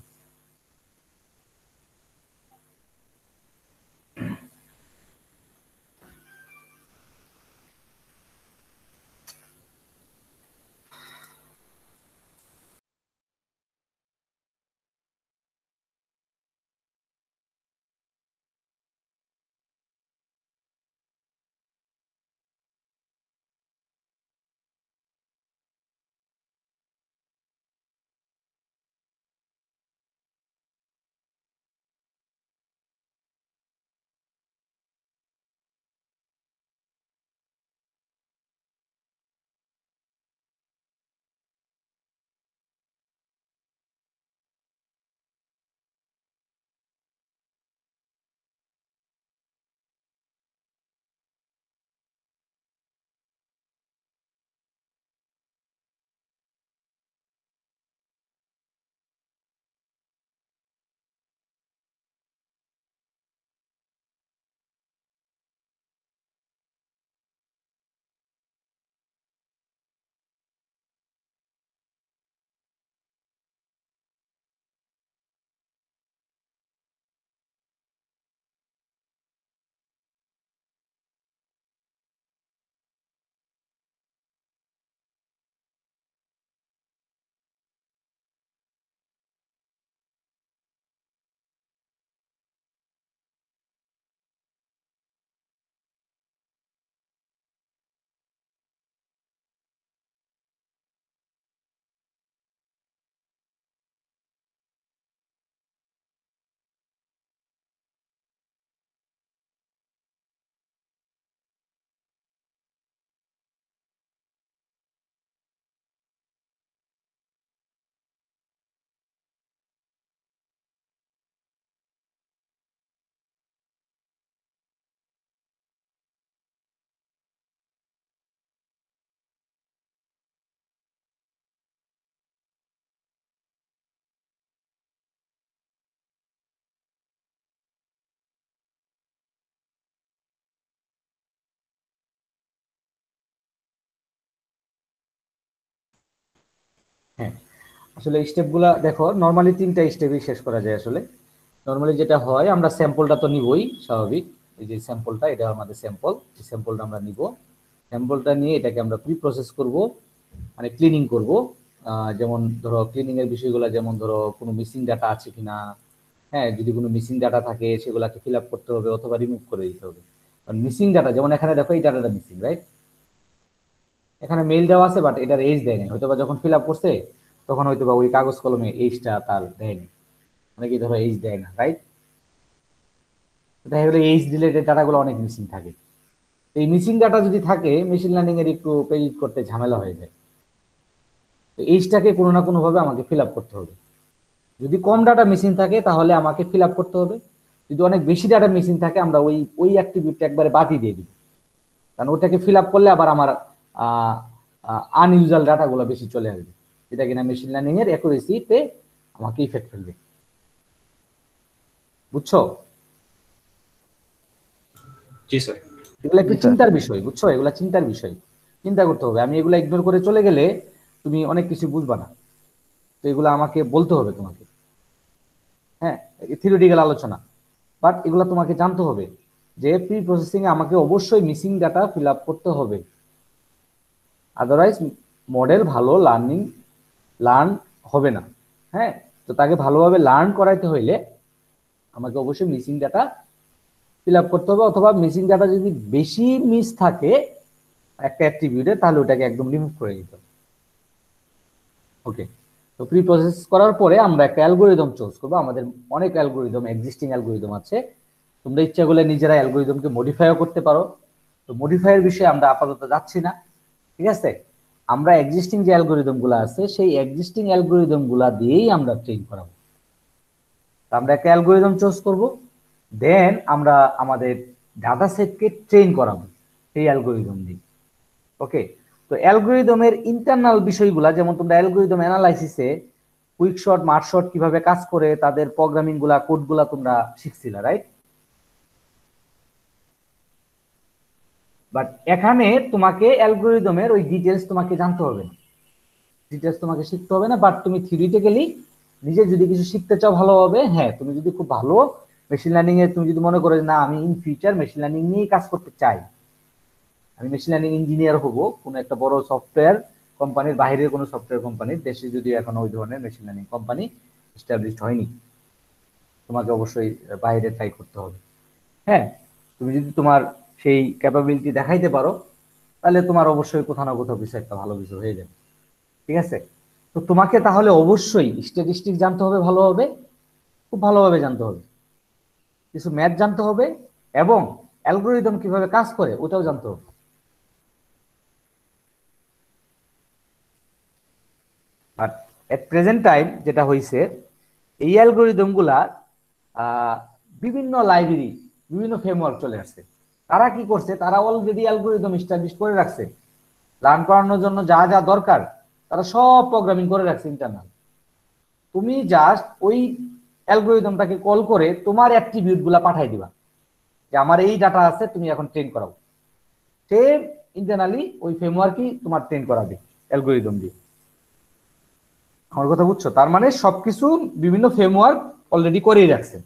হ্যাঁ, আসলে স্টেপগুলা দেখো, নর্মালি 3টা স্টেপই শেষ করা যায়। আসলে নর্মালি যেটা হয়, আমরা স্যাম্পলটা তো নিবই স্বাভাবিক, এই যে স্যাম্পলটা, এটা আমাদের স্যাম্পল, এই স্যাম্পলটা আমরা নিব। স্যাম্পলটা নিয়ে এটাকে আমরা প্রি প্রসেস করব, মানে ক্লিনিং করব। যেমন ধরো ক্লিনিং এর বিষয়গুলো, যেমন ধরো কোনো মিসিং ডাটা আছে কিনা, হ্যাঁ, যদি কোনো মিসিং ডাটা থাকে সেগুলোকে ফিল আপ করতে হবে অথবা রিমুভ করে দিতে হবে। কারণ মিসিং ডাটা, যেমন এখানে দেখো এই ডাটাটা মিসিং, রাইট? এখানে মেল দেওয়া আছে বাট এটার এজ দেয়নি, হয়তো বা যখন ফিল আপ করছে তখন হয়তো বা ওই কাগজ কলমে এইজটা তার দেয়নি, অনেকে ধরো এইজ দেয় না, রাইট? দেখা গেলো এইজ রিলেটেড ডাটাগুলো অনেক মিসিং থাকে। এই মিসিং ডাটা যদি থাকে, মেশিন লার্নিং এর একটু প্রেডিক্ট করতে ঝামেলা হয়ে যায়। তো এইজটাকে কোনো না কোনো ভাবে আমাকে ফিল আপ করতে হবে। যদি কম ডাটা মিসিং থাকে তাহলে আমাকে ফিল আপ করতে হবে, যদি অনেক বেশি ডাটা মিসিং থাকে আমরা ওই অ্যাক্টিভিটিটা একবারে বাদই দিয়ে দিই, কারণ ওটাকে ফিল আপ করলে আবার আমার আনইউজুয়াল ডাটাগুলো বেশি চলে আসবে, যেটা কিনা মেশিন লার্নিং এর অ্যাকুরেসিতে আমাকে ইফেক্ট ফেলবে। বুঝছো? জি স্যার। এগুলো একটু চিন্তার বিষয়, বুঝছো? এগুলা চিন্তার বিষয়, চিন্তা করতে হবে। আমি এগুলা ইগনোর করে চলে গেলে তুমি অনেক কিছু বুঝবা না, তো এগুলো আমাকে বলতে হবে তোমাকে। হ্যাঁ, থিওরিটিক্যাল আলোচনা, বাট এগুলো তোমাকে জানতে হবে যে প্রি প্রসেসিং এ আমাকে অবশ্যই মিসিং ডাটা ফিল আপ করতে হবে, আদারওয়াইজ মডেল ভালো লার্ন হবে না। হ্যাঁ, তো তাকে ভালোভাবে লার্ন করাইতে হইলে আমাকে অবশ্যই মিসিং ডাটা ফিল আপ করতে হবে, অথবা মিসিং ডাটা যদি বেশি মিস থাকে একটা অ্যাট্রিবিউটে তাহলে ওটাকে একদম রিমুভ করে দিতে হবে। ওকে, তো প্রি প্রসেস করার পরে আমরা একটা অ্যালগোরিদম চুজ করবো। আমাদের অনেক অ্যালগোরিদম, এক্সিস্টিং অ্যালগোরিদম আছে, তোমরা ইচ্ছা করলে নিজেরা অ্যালগোরিদমকে মডিফাইও করতে পারো। তো মডিফাইয়ের বিষয়ে আমরা আপাতত যাচ্ছি না, ঠিক আছে। আমরা এক্সিস্টিং যে অ্যালগোরিদম গুলো আছে সেই এক্সিস্টিং অ্যালগোরিদম গুলা দিয়েই আমরা ট্রেন করাবো। আমরা একটা অ্যালগোরিদম চুজ করব, দেন আমরা আমাদের ডাটা সেটকে ট্রেন করাবো সেই অ্যালগোরিদম দিয়ে। ওকে, তো অ্যালগোরিদমের ইন্টারনাল বিষয়গুলা, যেমন তোমরা অ্যালগোরিদম অ্যানালাইসিসে কুইকশট, মার্কশট কিভাবে কাজ করে তাদের প্রোগ্রামিং গুলা, কোড গুলা তোমরা শিখছিলা, রাইট? বাট এখানে তোমাকে অ্যালগোরিদমের ওই ডিটেলস তোমাকে জানতে হবে না, ডিটেলস তোমাকে শিখতে হবে না। বাট তুমি থিওরিটিক্যালি নিজে যদি কিছু শিখতে চাও ভালোভাবে, হ্যাঁ, তুমি যদি খুব ভালো মেশিন লার্নিং এ তুমি যদি মনে করো না আমি ইন ফিউচার মেশিন লার্নিং নিয়েই কাজ করতে চাই, আমি মেশিন লার্নিং ইঞ্জিনিয়ার হব কোনো একটা বড় সফটওয়্যার কোম্পানির, বাইরের কোনো সফটওয়্যার কোম্পানির, দেশে যদি এখন ওই ধরনের মেশিন লার্নিং কোম্পানি এস্টাবলিশড হয়নি, তোমাকে অবশ্যই বাইরে ট্রাই করতে হবে। হ্যাঁ, তুমি যদি তোমার সেই ক্যাপাবিলিটি দেখাইতে পারো তাহলে তোমার অবশ্যই কোথাও না কোথাও কিছু একটা ভালো কিছু হয়ে যাবে, ঠিক আছে। তো তোমাকে তাহলে অবশ্যই স্ট্যাটিস্টিক জানতে হবে ভালোভাবে, খুব ভালোভাবে জানতে হবে, কিছু ম্যাথ জানতে হবে, এবং অ্যালগোরিদম কিভাবে কাজ করে ওটাও জানতে হবে। আর এট প্রেজেন্ট টাইম যেটা হয়েছে, এই অ্যালগোরিদম গুলা বিভিন্ন লাইব্রেরি, বিভিন্ন ফ্রেমওয়ার্ক চলে আসছে। তারা কি করছে, তারা অলরেডি অ্যালগোরিদম এস্টাবলিশ করে রাখছে, লার্ন করানোর জন্য যা যা দরকার তারা সব প্রোগ্রামিং করে রাখছে ইন্টারনাল। তুমি জাস্ট ওই অ্যালগোরিদমটাকে কল করে তোমার অ্যাট্রিবিউট গুলা পাঠাই দিবা যে আমার এই ডাটা আছে, তুমি এখন ট্রেন করাও। সে ইন্টারনালি ওই ফ্রেমওয়ার্কই তোমার ট্রেন করাবে অ্যালগোরিদম দিয়ে। আমার কথা বুঝছো? তার মানে সবকিছু বিভিন্ন ফ্রেমওয়ার্ক অলরেডি করেই রাখছে,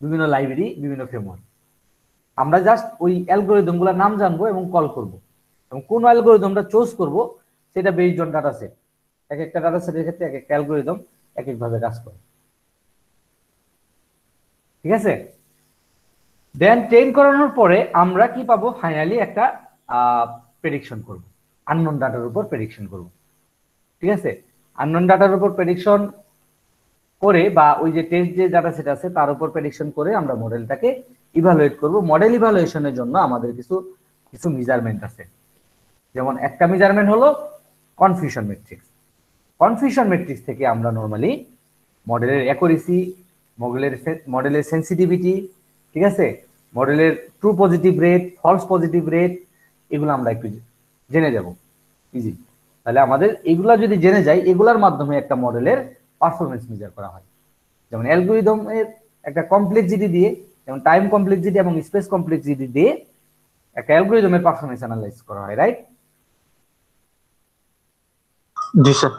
বিভিন্ন লাইব্রেরি, বিভিন্ন ফ্রেমওয়ার্ক। আমরা জাস্ট ওই অ্যালগোরিদম গুলার নাম জানবো এবং কল করব, এবং কোন অ্যালগোরিদমটা চুজ করব সেটা বেসড অন ডাটা সেট। এক একটা ডাটা সেটের ক্ষেত্রে এক একটা অ্যালগোরিদম এক এক ভাবে কাজ করে, ঠিক আছে। দেন ট্রেন করানোর পরে আমরা কি পাবো, ফাইনালি একটা প্রেডিকশন করব, আননোন ডাটার উপর প্রেডিকশন করব, ঠিক আছে। আননোন ডাটার উপর প্রেডিকশন করে, বা ওই যে টেস্ট যে ডাটা সেট আছে তার উপর প্রেডিকশন করে আমরা মডেলটাকে ইভালুয়েট করব। মডেল ইভালুয়েশনের জন্য আমাদের কিছু কিছু মেজারমেন্ট আছে, যেমন একটা মেজারমেন্ট হলো কনফিউশন ম্যাট্রিক্স। কনফিউশন ম্যাট্রিক্স থেকে আমরা নরমালি মডেলের অ্যাকুরেসি, মডেলের সেন্সিটিভিটি, ঠিক আছে, মডেলের true positive rate, false positive rate, এগুলো আমরা একটু জেনে যাব ইজি। তাহলে আমাদের এগুলা যদি জেনে যাই, এগুলার মাধ্যমে একটা মডেলের পারফরমেন্স মেজার করা হয়। যেমন অ্যালগরিদমের একটা কমপ্লেক্সিটি দিয়ে, যেমন টাইম কমপ্লেক্সিটি এবং স্পেস কমপ্লেক্সিটি দিয়ে একটা অ্যালগরিদমের পারফরমেন্স অ্যানালাইজ করা হয়, রাইট? জি স্যার।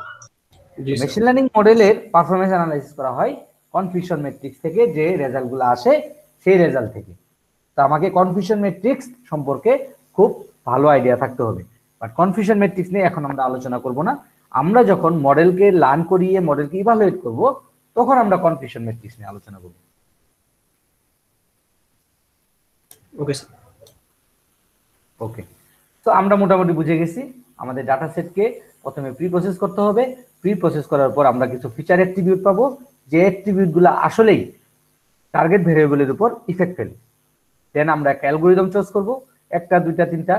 জি স্যার। মেশিন লার্নিং মডেলের পারফরমেন্স অ্যানালাইসিস করা হয় কনফিউশন ম্যাট্রিক্স থেকে, যে রেজাল্টগুলো আসে সেই রেজাল্ট থেকে। তো আমাকে কনফিউশন ম্যাট্রিক্স সম্পর্কে খুব ভালো আইডিয়া থাকতে হবে। বাট কনফিউশন ম্যাট্রিক্স নিয়ে এখন আমরা আলোচনা করব না। আমরা যখন মডেলকে লার্ন করিয়ে মডেলকে ইভালুয়েট করব তখন আমরা কনফিউশন ম্যাট্রিক্স নিয়ে আলোচনা করব। Okay sir. ওকে, তো আমরা মোটামুটি বুঝে গেছি আমাদের ডাটা সেটকে প্রথমে প্রি প্রসেস করতে হবে। প্রি প্রসেস করার পর আমরা কিছু ফিচার অ্যাট্রিবিউট পাবো, যে অ্যাট্রিবিউটগুলো আসলেই টার্গেট ভেরিয়েবলের উপর ইফেক্ট ফেলে। দেন আমরা একটা অ্যালগোরিদম চুজ করব, একটা, দুইটা, তিনটা।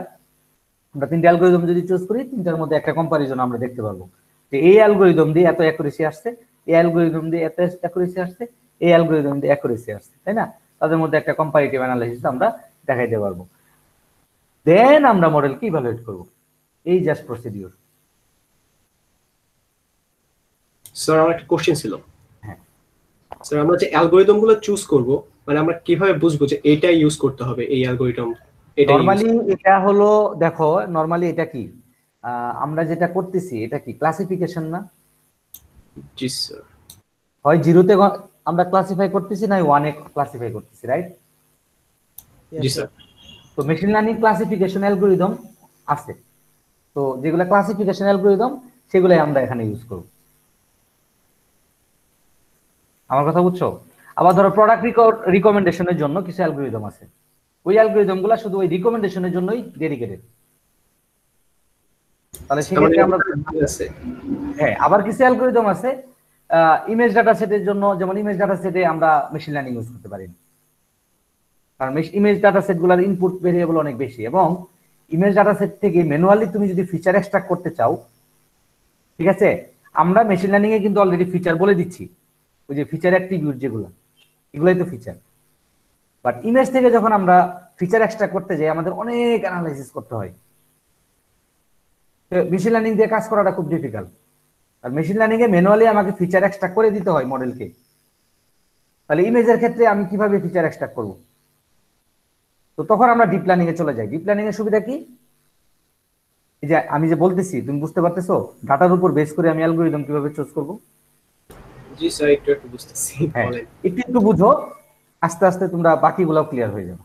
আমরা তিনটা অ্যালগোরিদম যদি চুজ করি, তিনটার মধ্যে একটা কম্পারিজন আমরা দেখতে পারবো যে এই অ্যালগোরিদম দিয়ে এত অ্যাকুরেসি আসছে, এই অ্যালগোরিদম দিয়ে এত অ্যাকুরেসি আসছে, এই অ্যালগোরিদম দিয়ে অ্যাকুরেসি আসছে, তাই না? তাদের মধ্যে একটা কম্পারিটিভ অ্যানালাইসিস আমরা দেখাইতে পারবো। দেন আমরা মডেলকে ইভালুয়েট করব। এই জাস্ট প্রসিডিউর। স্যার আমার একটা কোশ্চেন ছিল। হ্যাঁ স্যার আমরা যে অ্যালগরিদম গুলো চুজ করব, মানে আমরা কিভাবে বুঝবো যে এটাই ইউজ করতে হবে, এই অ্যালগরিদম এটা? নরমালি এটা হলো, দেখো নরমালি এটা কি, আমরা যেটা করতেছি এটা কি ক্লাসিফিকেশন না? জি স্যার। হয় জিরোতে আমরা ক্লাসিফাই করতেছি, না ওয়ানে ক্লাসিফাই করতেছি, রাইট? জি স্যার। তো মেশিন লার্নিং ক্লাসিফিকেশন অ্যালগরিদম আছে, তো যেগুলো ক্লাসিফিকেশন অ্যালগরিদম সেগুলাই আমরা এখানে ইউজ করব। আমার কথা বুঝছো? আবার ধরো প্রোডাক্ট রিকমেন্ডেশনের জন্য কিছু অ্যালগরিদম আছে, ওই অ্যালগরিদম গুলা শুধু ওই রিকমেন্ডেশনের জন্যই ডেডিকেটেড। তাহলে সেক্ষেত্রে আমরা আছে হ্যাঁ, আবার কিছু অ্যালগরিদম আছে ইমেজ ডাটা সেটের জন্য, যেমন ইমেজ ডাটা সেটে আমরা মেশিন লার্নিং ইউজ করতে পারি না, কারণ ইমেজ ডাটা সেট গুলার ইনপুট ভেরিয়েবল অনেক বেশি, এবং ইমেজ ডাটা সেট থেকে ম্যানুয়ালি তুমি যদি ফিচার এক্সট্রাক্ট করতে চাও, ঠিক আছে, আমরা মেশিন লার্নিং এ কিন্তু অলরেডি ফিচার বলে দিচ্ছি, ওই যে ফিচার অ্যাট্রিবিউট যেগুলো, এগুলাই তো ফিচার। বাট ইমেজ থেকে যখন আমরা ফিচার এক্সট্রাক্ট করতে যাই আমাদের অনেক অ্যানালাইসিস করতে হয়, মেশিন লার্নিং দিয়ে কাজ করাটা খুব ডিফিকাল্ট। আর মেশিন লার্নিং এ ম্যানুয়ালি আমাকে ফিচার এক্সট্রাক্ট করে দিতে হয় মডেলকে, তাহলে ইমেজের ক্ষেত্রে আমি কিভাবে ফিচার এক্সট্রাক্ট করব? তো তখন আমরা ডিপ লার্নিং এ চলে যাই। ডিপ লার্নিং এর সুবিধা কি? এই যে আমি যে বলতেছি, তুমি বুঝতে পারতেছো ডাটার উপর বেস করে আমি অ্যালগরিদম কিভাবে চুজ করব? জি স্যার, একটু বুঝতেছি, হ্যাঁ, বলেন। একটু বুঝো, আস্তে আস্তে তোমরা বাকিগুলো ক্লিয়ার হয়ে যাবে।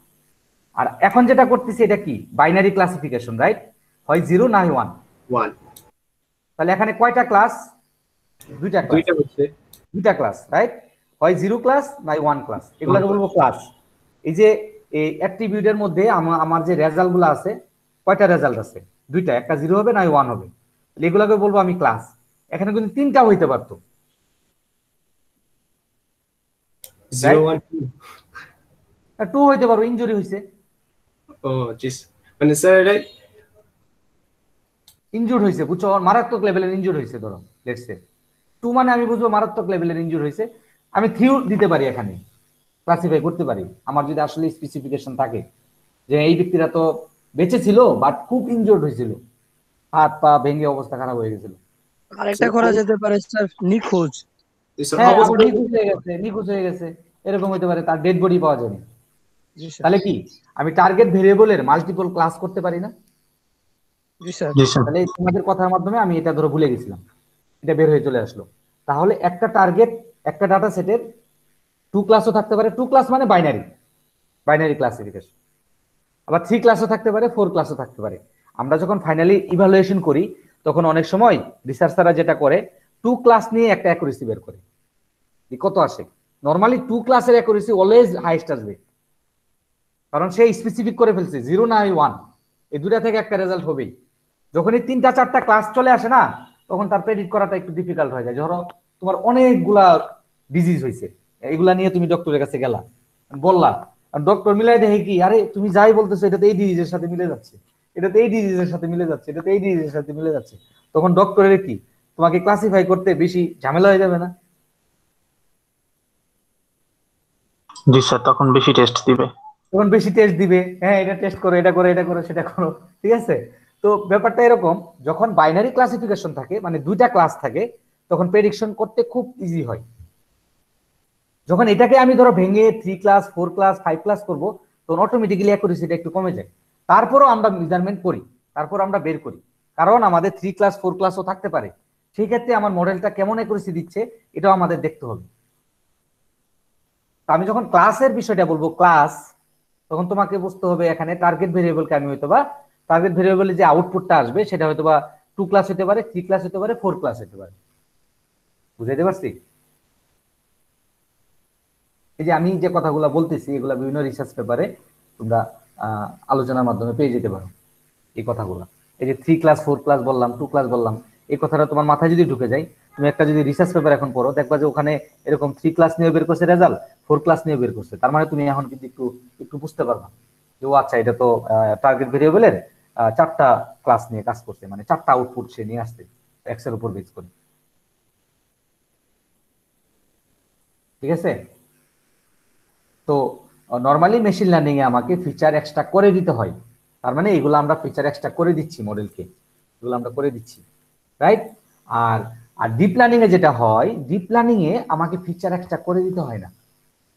আর এখন যেটা করতেছি এটা কি? Binary classification, right? হয় 0 না হয় 1। 1 তাহলে এখানে কয়টা ক্লাস? দুইটা ক্লাস, দুইটা হচ্ছে দুইটা ক্লাস, রাইট? হয় 0 ক্লাস না 1 ক্লাস, এগুলোকে বলবো ক্লাস। এই যে এই অ্যাট্রিবিউটের মধ্যে আমার যে রেজাল্ট গুলো আছে, কয়টা রেজাল্ট আছে? দুইটা, একটা 0 হবে না 1 হবে, এগুলোকে বলবো আমি ক্লাস। এখানে কিন্তু তিনটা হইতে পারতো, 0 1 2। 2 হইতে পারো, ইনজুরি হয়েছে, ও জি, মানে স্যার এটা ইনজুর হয়েছে, বুঝছো, মারাত্মক লেভেলের ইনজুর হয়েছে, ধরো লেটস সে 2 মানে আমি বুঝবো মারাত্মক লেভেলের ইনজুর হয়েছে, আমি 3 দিতে পারি, এখানে ক্লাসিফাই করতে পারি। আমার যদি আসলে স্পেসিফিকেশন থাকে যে এই ব্যক্তিরা তো বেঁচে ছিল বাট খুব ইনজুর্ড হয়েছিল, হাত পা ভেঙে অবস্থা খারাপ হয়ে গেছিল, আরেকটা করা যেতে পারে স্যার, নিখোঁজ। স্যার হ্যাঁ, আবার অবস্থা নিখোঁজ হয়ে গেছে, এরকম হতে পারে, তার ডেড বডি পাওয়া যায়নি। জি স্যার। তাহলে কি আমি টার্গেট ভেরিয়েবলের মাল্টিপল ক্লাস করতে পারি না? জি স্যার। জি স্যার। তাহলে তোমাদের কথার মাধ্যমে আমি এটা ধরো ভুলে গেছিলাম, এটা বের হয়ে চলে আসলো। তাহলে একটা টার্গেট, একটা ডাটা সেটের 2 ক্লাসও থাকতে পারে, 2 ক্লাস মানে বাইনারি ক্লাসিফিকেশন। আবার 3 ক্লাসও থাকতে পারে, 4 ক্লাসও থাকতে পারে। আমরা যখন ফাইনালি ইভালুয়েশন করি তখন অনেক সময় রিসার্চাররা যেটা করে 2 ক্লাস নিয়ে একটা অ্যাকুরেসি বের করে, কত আসে? নরমালি 2 ক্লাসের অ্যাকুরেসি অলওয়েজ হাইয়েস্ট আসবে, কারণ সে স্পেসিফিক করে ফেলছে 0 না 1, এই দুটা থেকে একটা রেজাল্ট হবেই। যখনই 3টা 4টা ক্লাস চলে আসে না, তখন তার প্রেডিক্ট করাটা একটু ডিফিকাল্ট হয়ে যায়। ধরো তোমার অনেকগুলা ডিজিজ হয়েছে, এগুলা নিয়ে তুমি ডক্টরের কাছে গেলা, বললা, ডক্টর মিলাই দেখে কি, আরে তুমি যাই বলতেছো এটা তো এই ডিজিজের সাথে মিলে যাচ্ছে, এটা তো এই ডিজিজের সাথে মিলে যাচ্ছে, এটা তো এই ডিজিজের সাথে মিলে যাচ্ছে, তখন ডক্টরের কি তোমাকে ক্লাসিফাই করতে বেশি ঝামেলা হয়ে যাবে না? জি স্যার, তখন বেশি টেস্ট দিবে। তখন বেশি টেস্ট দিবে, হ্যাঁ এটা টেস্ট করো, এটা করো, এটা করো, সেটা করো, ঠিক আছে? তো ব্যাপারটা এরকম, যখন বাইনারি ক্লাসিফিকেশন থাকে, মানে দুইটা ক্লাস থাকে, তখন প্রেডিকশন করতে খুব ইজি হয়। যখন এটাকে আমি ধরো ভেঙে 3 ক্লাস 4 ক্লাস 5 ক্লাস করব, তখন অটোমেটিক্যালি অ্যাকুরেসিটা একটু কমে যায়। তারপরও আমরা মেজারমেন্ট করি, তারপর আমরা বের করি, কারণ আমাদের 3 ক্লাস 4 ক্লাসও থাকতে পারে। সেই ক্ষেত্রে আমার মডেলটা কেমন অ্যাকুরেসি দিচ্ছে এটাও আমাদের দেখতে হবে। আমি যখন ক্লাসের বিষয়টা বলবো ক্লাস, তখন তোমাকে বুঝতে হবে এখানে টার্গেট ভেরিয়েবলকে আমি হয়তো বা টার্গেট ভেরিয়েবলে যে আউটপুটটা আসবে সেটা হয়তো বা 2 ক্লাস হতে পারে, 3 ক্লাস হতে পারে, 4 ক্লাস হতে পারে। বুঝাইতে পারছি? এই যে আমি যে কথাগুলো বলতেছি এগুলা বিভিন্ন রিসার্চ পেপারে তোমরা আলোচনার মাধ্যমে পেয়ে যেতে পারো এই কথাগুলো। এই যে 3 ক্লাস 4 ক্লাস বললাম, 2 ক্লাস বললাম, এই কথাটা তোমার মাথায় যদি ঢুকে যায়, তুমি একটা যদি রিসার্চ পেপার এখন পড়ো, দেখবা যে ওখানে এরকম 3 ক্লাস নিয়ে বের করছে রেজাল্ট, 4 ক্লাস নিয়ে বের করছে। তার মানে তুমি এখন কিন্তু একটু বুঝতে পারবা যে ও আচ্ছা, এটা তো টার্গেট ভেরিয়েবলের 4টা ক্লাস নিয়ে কাজ করছে, মানে 4টা আউটপুট সে নিয়ে আসছে এক্স এর উপর বেস করে। ঠিক আছে? তো নরমালি মেশিন লার্নিং এ আমাকে ফিচার এক্সট্রা করে দিতে হয়, তার মানে এগুলো আমরা ফিচার এক্সট্রা করে দিচ্ছি মডেলকে, এগুলো আমরা করে দিচ্ছি, রাইট? আর আর ডিপ লার্নিং এ যেটা হয়, ডিপ লার্নিং এ আমাকে ফিচার এক্সট্রা করে দিতে হয় না।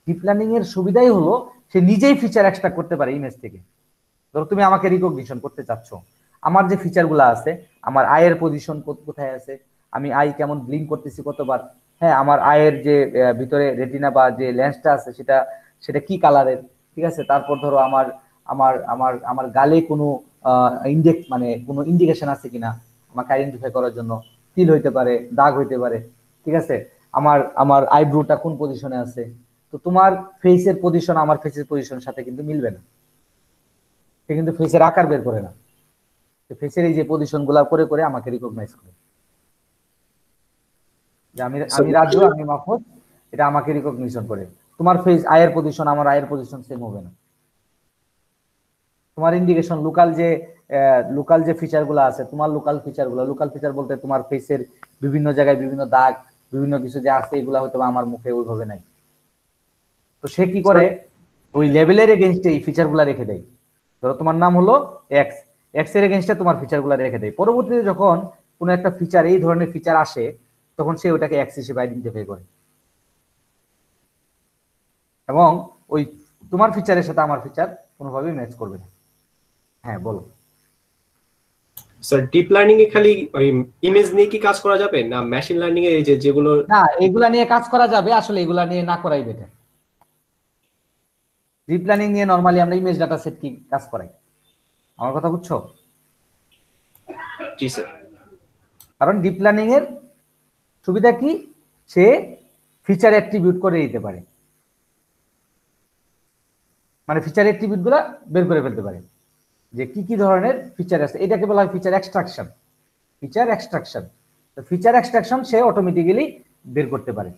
ডিপ লার্নিং এর সুবিধাই হলো সে নিজেই ফিচার এক্সট্রা করতে পারে ইমেজ থেকে। ধরো তুমি আমাকে রিকগনিশন করতে চাচ্ছ, আমার যে ফিচারগুলো আছে, আমার আয়ের পজিশন কোথায় আছে, আমি আই কেমন ব্লিঙ্ক করতেছি কতবার, হ্যাঁ আমার আয়ের যে ভিতরে রেটিনা বা যে লেন্সটা আছে সেটা কি কালারের, ঠিক আছে? তারপর ধরো আমার আমার আমার আমার গালে কোনো ইন্ডেক্স মানে কোনো ইন্ডিকেশন আছে কিনা আমাকে আইডেন্টিফাই করার জন্য, তিল হইতে পারে, দাগ হইতে পারে, ঠিক আছে? আমার আমার আইব্রোটা কোন পজিশনে আছে, তো তোমার ফেসের পজিশন আমার ফেসের পজিশনের সাথে কিন্তু মিলবে না, সে কিন্তু ফেসের আকার বের করে না, ফেসের এই যে পজিশন গুলা করে করে আমাকে রিকগনাইজ করে যে আমি আমি রাজু, আমি মাহফুজ, এটা আমাকে রিকগনিশন করে। তোমার ফেস আয়ের পজিশন আমার আয়ের পজিশন সেম হবে না। তোমার ইন্ডিকেশন লোকাল যে ফিচার গুলো আছে, তোমার লোকাল ফিচার বলতে তোমার ফেসের বিভিন্ন জায়গায় বিভিন্ন দাগ, বিভিন্ন কিছু যে আছে, এগুলা হয়তো আমার মুখে ওইভাবে নাই। তো সে কি করে, ওই লেভেলের এগেইনস্টে এই ফিচার গুলা রেখে দেয়। ধরো তোমার নাম হলো এক্স, এক্স এর এগেইনস্টে তোমার ফিচার গুলা রেখে দেয়। পরবর্তীতে যখন কোনো একটা ফিচার, এই ধরনের ফিচার আসে, তখন সে ওটাকে এক্স হিসেবে আইডেন্টিফাই করে, এবং ওই তোমার ফিচারের সাথে আমার ফিচার কোনোভাবেই ম্যাচ করবে না। হ্যাঁ বলো। স্যার ডিপ লার্নিং এ খালি ওই ইমেজ নিয়ে কি কাজ করা যাবে, না মেশিন লার্নিং এ এই যেগুলো? না, এগুলা নিয়ে কাজ করা যাবে, আসলে এগুলা নিয়ে না করাই বেটার। ডিপ লার্নিং নিয়ে নরমালি আমরা ইমেজ ডাটা সেট কি কাজ করাই, আমার কথা বুঝছো? জি স্যার। কারণ ডিপ লার্নিং এর সুবিধা কি, সে ফিচার অ্যাট্রিবিউট করে দিতে পারে, মানে ফিচার অ্যাট্রিবিউট গুলা বের করে ফেলতে পারে যে কি কি ধরনের ফিচার আছে। এটাকে বলা হয় ফিচার এক্সট্রাকশন। ফিচার এক্সট্রাকশন সে অটোমেটিক্যালি বের করতে পারে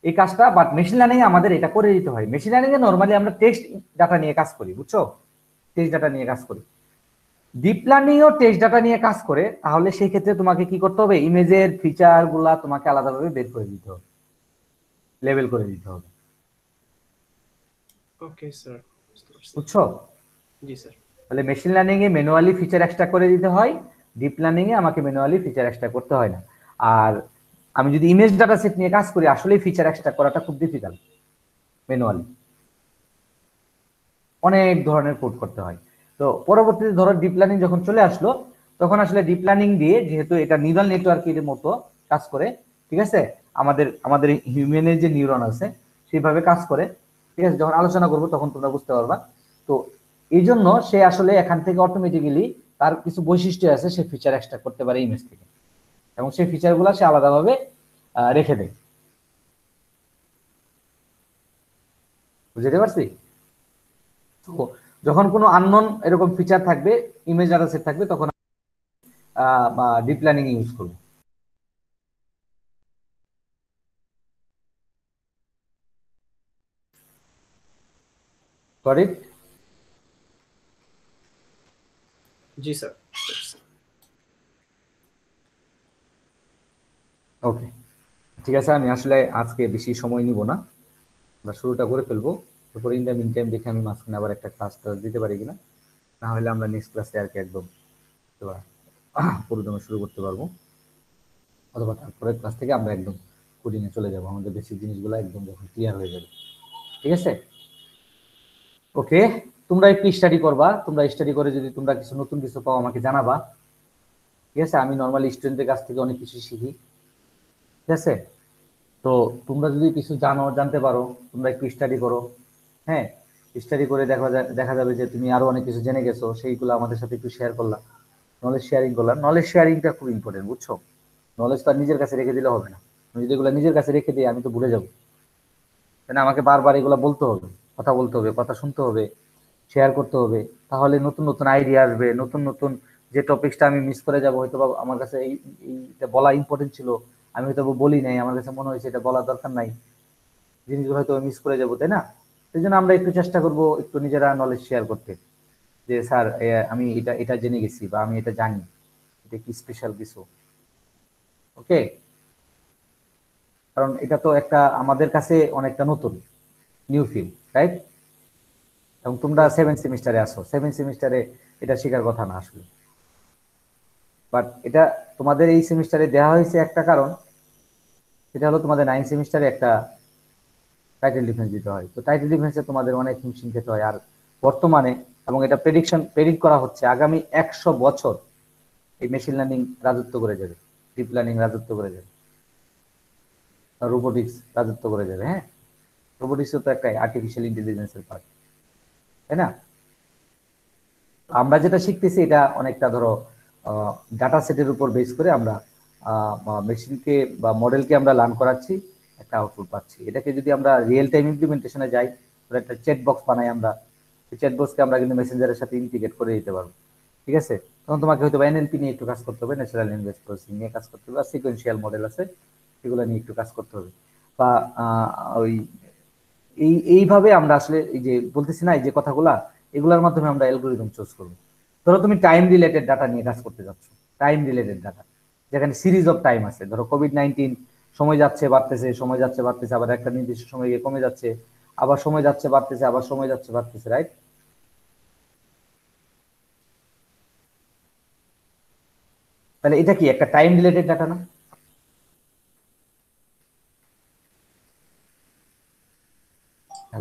এই কাজটা। বাট মেশিন লার্নিং এ আমাদের এটা করে দিতে হয়। মেশিন লার্নিং এ নরমালি আমরা টেক্সট ডাটা নিয়ে কাজ করি, বুঝছো? টেক্সট ডাটা নিয়ে কাজ করি। ডিপ লার্নিং ও টেক্সট ডাটা নিয়ে কাজ করে, তাহলে সেই ক্ষেত্রে তোমাকে কি করতে হবে, ইমেজের ফিচার গুলা তোমাকে আলাদাভাবে বের করে দিতে হবে, লেবেল করে দিতে হবে। ওকে স্যার, বুঝছো? জি স্যার। তাহলে মেশিন লার্নিং এ ম্যানুয়ালি ফিচার এক্সট্রাক্ট করে দিতে হয়, ডিপ লার্নিং এ আমাকে ম্যানুয়ালি ফিচার এক্সট্রাক্ট করতে হয় না। আর আমি যদি ইমেজ ডাটা সেট নিয়ে কাজ করি, আসলেই ফিচার এক্সট্রাক্ট করাটা খুব ডিফিকাল্ট ম্যানুয়ালি, অনেক ধরনের কোড করতে হয়। তো পরবর্তীতে ধরো ডিপ লার্নিং যখন চলে আসলো, তখন আসলে ডিপ লার্নিং দিয়ে, যেহেতু এটা নিউরাল নেটওয়ার্কের মতো কাজ করে, ঠিক আছে, আমাদের হিউম্যানের যে নিউরন আছে সেইভাবে কাজ করে, ঠিক আছে। যখন আলোচনা করবো তখন তোমরা বুঝতে পারবা। তো এই জন্য সে আসলে এখান থেকে অটোমেটিক্যালি তার কিছু বৈশিষ্ট্য আছে, সে ফিচার এক্সট্রাক্ট করতে পারে ইমেজ থেকে, এবং সেই ফিচারগুলো সে আলাদাভাবে রেখে দেয়। বুঝতে পারছি? তো যখন কোনো আননোন এরকম ফিচার থাকবে, ইমেজ ডাটা সেট থাকবে, তখন ডিপ লার্নিং ইউজ করবো। Got it? জি স্যার। ওকে, ঠিক আছে। আমি আসলে আজকে বেশি সময় নিব না, আমরা শুরুটা করে ফেলবো। তারপর ইন দ্য মিন টাইম দেখে আমি মাঝখানে আবার একটা ক্লাস দিতে পারি কিনা, না হলে আমরা নেক্সট ক্লাসে আর কি একদম পুরোদমে শুরু করতে পারবো, অথবা তারপরের ক্লাস থেকে আমরা একদম কোডিংয়ে চলে যাব, আমাদের বেসিক জিনিসগুলো একদম যখন ক্লিয়ার হয়ে যাবে। ঠিক আছে? ওকে, তোমরা একটু স্টাডি করবা। তোমরা স্টাডি করে যদি তোমরা কিছু নতুন কিছু পাও আমাকে জানাবা, ঠিক আছে? আমি নর্মালি স্টুডেন্টের কাছ থেকে অনেক কিছু শিখি, ঠিক আছে? তো তোমরা যদি কিছু জানতে পারো, তোমরা একটু স্টাডি করো। হ্যাঁ, স্টাডি করে দেখা যাবে যে তুমি আরো অনেক কিছু জেনে গেছো, সেইগুলো আমাদের সাথে একটু শেয়ার করলা, নলেজ শেয়ারিং করলাম। নলেজ শেয়ারিংটা খুব ইম্পর্টেন্ট, বুঝছো? নলেজ তো আর নিজের কাছে রেখে দিলে হবে না। আমি যদি এগুলো নিজের কাছে রেখে দিই, আমি তো ভুলে যাবো। তাই আমাকে বারবার এগুলো বলতে হবে, কথা শুনতে হবে, শেয়ার করতে হবে। তাহলে নতুন নতুন আইডিয়া আসবে, নতুন নতুন যে টপিকসটা আমি মিস করে যাবো, হয়তো বা আমার কাছে এইটা বলা ইম্পর্টেন্ট ছিল, আমি হয়তো বলি নাই, আমার কাছে মনে হয়েছে এটা বলার দরকার নাই, জিনিসগুলো হয়তো মিস করে যাবো, তাই না? সেই জন্য আমরা একটু চেষ্টা করবো একটু নিজেরা নলেজ শেয়ার করতে, যে স্যার আমি এটা জেনে গেছি, বা আমি এটা জানি, এটা কি স্পেশাল কিছু। ওকে, কারণ এটা তো একটা আমাদের কাছে অনেকটা নতুন, নিউ ফিল্ড, রাইট? এবং তোমরা 7 সেমিস্টারে আসো, 7 সেমিস্টারে এটা শেখার কথা না আসলে। বাট এটা তোমাদের এই সেমিস্টারে দেওয়া হয়েছে একটা কারণ, সেটা হলো তোমাদের 9 সেমিস্টারে একটা টাইটেল ডিফেন্স দিতে হয়। তো টাইটেল ডিফেন্সে তোমাদের অনেক হিমশিম খেতে হয়। আর বর্তমানে, এবং এটা প্রেডিক্ট করা হচ্ছে, আগামী 100 বছর এই মেশিন লার্নিং রাজত্ব করে যাবে, ডিপ লার্নিং রাজত্ব করে যাবে, রোবোটিক্স রাজত্ব করে যাবে। হ্যাঁ, রোবোটিক্সও তো একটা আর্টিফিশিয়াল ইন্টেলিজেন্সের পার্ট, তাই না? আমরা যেটা শিখতেছি এটা অনেকটা ধরো ডাটা সেটের উপর বেস করে আমরা মেশিনকে বা মডেলকে আমরা লার্ন করাচ্ছি, একটা আউটপুট পাচ্ছি। এটাকে যদি আমরা রিয়েল টাইম ইমপ্লিমেন্টেশনে যাই, একটা চ্যাট বক্স বানাই আমরা, সেই চ্যাট বক্সকে আমরা কিন্তু মেসেঞ্জারের সাথে ইন্টিগ্রেট করে দিতে পারবো, ঠিক আছে? তখন তোমাকে হয়তো এনএলপি নিয়ে একটু কাজ করতে হবে, ন্যাচারাল ল্যাঙ্গুয়েজ প্রসেসিং নিয়ে কাজ করতে হবে, আর সিকোয়েন্সিয়াল মডেল আছে সেগুলো নিয়ে একটু কাজ করতে হবে। বা ওই এইভাবে আমরা আসলে এই যে বলতেছি না, এই যে কথাগুলা, এগুলোর মাধ্যমে আমরা অ্যালগরিদম চুজ করবো। ধরো তুমি টাইম রিলেটেড ডাটা নিয়ে কাজ করতে যাচ্ছ, টাইম রিলেটেড ডাটা যেখানে সিরিজ অফ টাইম আছে, ধরো কোভিড-19 সময় যাচ্ছে বাড়তেছে, সময় যাচ্ছে বাড়তেছে, আবার একটা নির্দিষ্ট সময় গিয়ে কমে যাচ্ছে, আবার সময় যাচ্ছে বাড়তেছে, আবার সময় যাচ্ছে বাড়তেছে, রাইট? তাহলে এটা কি একটা টাইম রিলেটেড ডাটা না?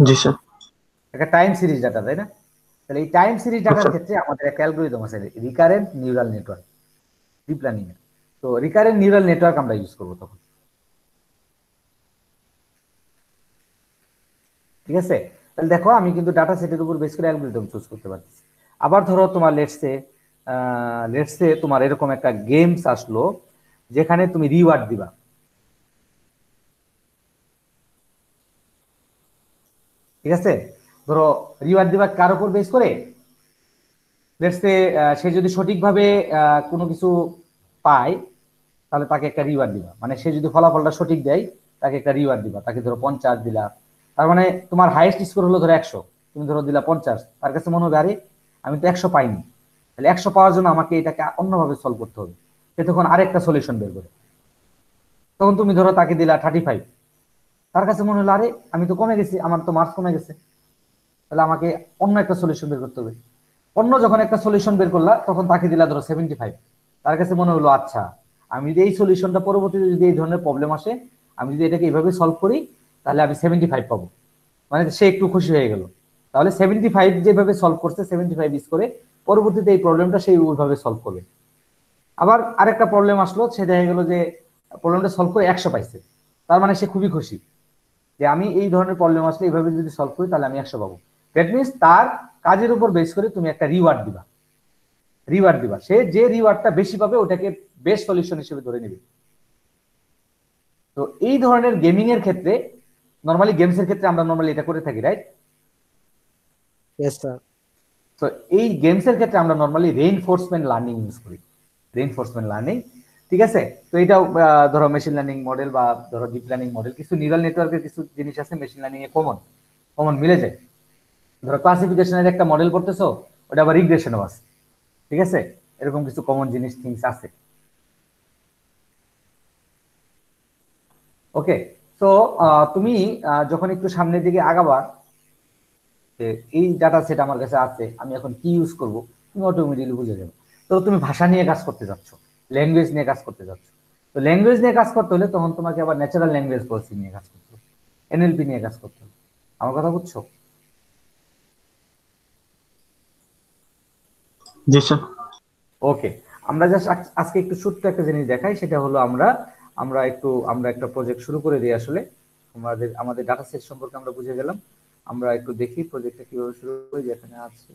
জি স্যার। একটা টাইম সিরিজ ডাটা, তাই না? তাহলে এই টাইম সিরিজ ডাটার ক্ষেত্রে আমাদের একটা অ্যালগরিদম আছে, recurrent neural network, deep learning এর। তো রিকারেন্ট নিউরাল নেটওয়ার্ক আমরা ইউজ করবো তখন, ঠিক আছে? তাহলে দেখো আমি কিন্তু ডাটা সেটের উপর বেস করে অ্যালগরিদম চুজ করতে পারতেছি। আবার ধরো তোমার লেটসে তোমার এরকম একটা গেমস আসলো যেখানে তুমি রিওয়ার্ড দিবা, ঠিক আছে? ধরো রিওয়ার্ড দিবা কার উপর বেস করে? লেটসে সে যদি সঠিকভাবে কোনো কিছু পায় তাহলে তাকে একটা রিওয়ার্ড দিবা, মানে সে যদি ফলাফলটা সঠিক দেয় তাকে একটা রিওয়ার্ড দিবা, তাকে ধরো 50 দিলা। তার মানে তোমার হাইয়েস্ট স্কোর হলো ধরো 100, তুমি ধরো দিলা 50, তার কাছে মনে হবে আরে আমি তো 100 পাইনি, তাহলে 100 পাওয়ার জন্য আমাকে এটাকে অন্যভাবে সলভ করতে হবে। সে তখন আরেকটা সলিউশন বের করে, তখন তুমি ধরো তাকে দিলা 35, তার কাছে মনে হলো আরে আমি তো কমে গেছি, আমার তো মার্কস কমে গেছে, তাহলে আমাকে অন্য একটা সলিউশন বের করতে হবে। অন্য যখন একটা সলিউশন বের করলা তখন তাকে দিলা ধরো 75, তার কাছে মনে হলো আচ্ছা আমি যদি এই সলিউশনটা পরবর্তীতে যদি এই ধরনের প্রবলেম আসে, আমি যদি এটাকে এইভাবে সলভ করি তাহলে আমি 75 পাবো, মানে সে একটু খুশি হয়ে গেল। তাহলে 75 যেভাবে সলভ করছে 75 স্কোরে, পরবর্তীতে এই প্রবলেমটা সেই ওইভাবে সলভ করবে। আবার আরেকটা প্রবলেম আসলো, সে দেখা গেল যে প্রবলেমটা সলভ করে 100 পাইছে, তার মানে সে খুবই খুশি যে আমি এই ধরনের প্রবলেম আসলে এইভাবে যদি সলভ করি তাহলে আমি 100 পাবো। দ্যাট মিনস তার কাজের উপর বেস করে তুমি একটা রিওয়ার্ড দিবা, সে যে রিওয়ার্ডটা বেশি পাবে ওটাকে বেস্ট সলিউশন হিসেবে ধরে নেবে। তো এই ধরনের গেমিং এর ক্ষেত্রে, নরমালি গেমস এর ক্ষেত্রে আমরা নরমালি এটা করে থাকি, রাইট? Yes sir. তো এই গেমস এর ক্ষেত্রে আমরা নরমালি রেইনফোর্সমেন্ট লার্নিং ইউজ করি, রেইনফোর্সমেন্ট লার্নিং, ঠিক আছে? তো এটাও ধরো মেশিন লার্নিং মডেল বা ধরো ডিপ লার্নিং মডেল, কিছু নিউরাল নেটওয়ার্কের কিছু জিনিস আছে মেশিন লার্নিং এ কমন মিলে যায়। ধরো ক্লাসিফিকেশনের একটা মডেল করতেছো, ওটা আবার রিগ্রেশনও আছে, ঠিক আছে? এরকম কিছু কমন জিনিস থিংস আছে। ওকে, তো তুমি যখন একটু সামনের দিকে আগাবা, এই ডাটা সেট আমার কাছে আছে, আমি এখন কি ইউজ করব তুমি অটোমেটিক্যালি বুঝে যাবে। তো তুমি ভাষা নিয়ে কাজ করতে যাচ্ছ, ল্যাঙ্গুয়েজ নিয়ে কাজ করতে যাচ্ছ, তো ল্যাঙ্গুয়েজ নিয়ে কাজ করতে হলে তখন তোমাকে আবার ন্যাচারাল ল্যাঙ্গুয়েজ প্রসেসিং নিয়ে কাজ করতে হবে, এনএলপি নিয়ে কাজ করতে হবে। আমার কথা বুঝছো? জি স্যার। ওকে, আমরা জাস্ট আজকে একটু ছোট্ট একটা জিনিস দেখাই, সেটা হলো আমরা একটা প্রজেক্ট শুরু করে দিই। আসলে আমাদের ডাটা সেট সম্পর্কে আমরা বুঝে গেলাম, আমরা একটু দেখি প্রজেক্টটা কিভাবে শুরু করি। যেখানে আছে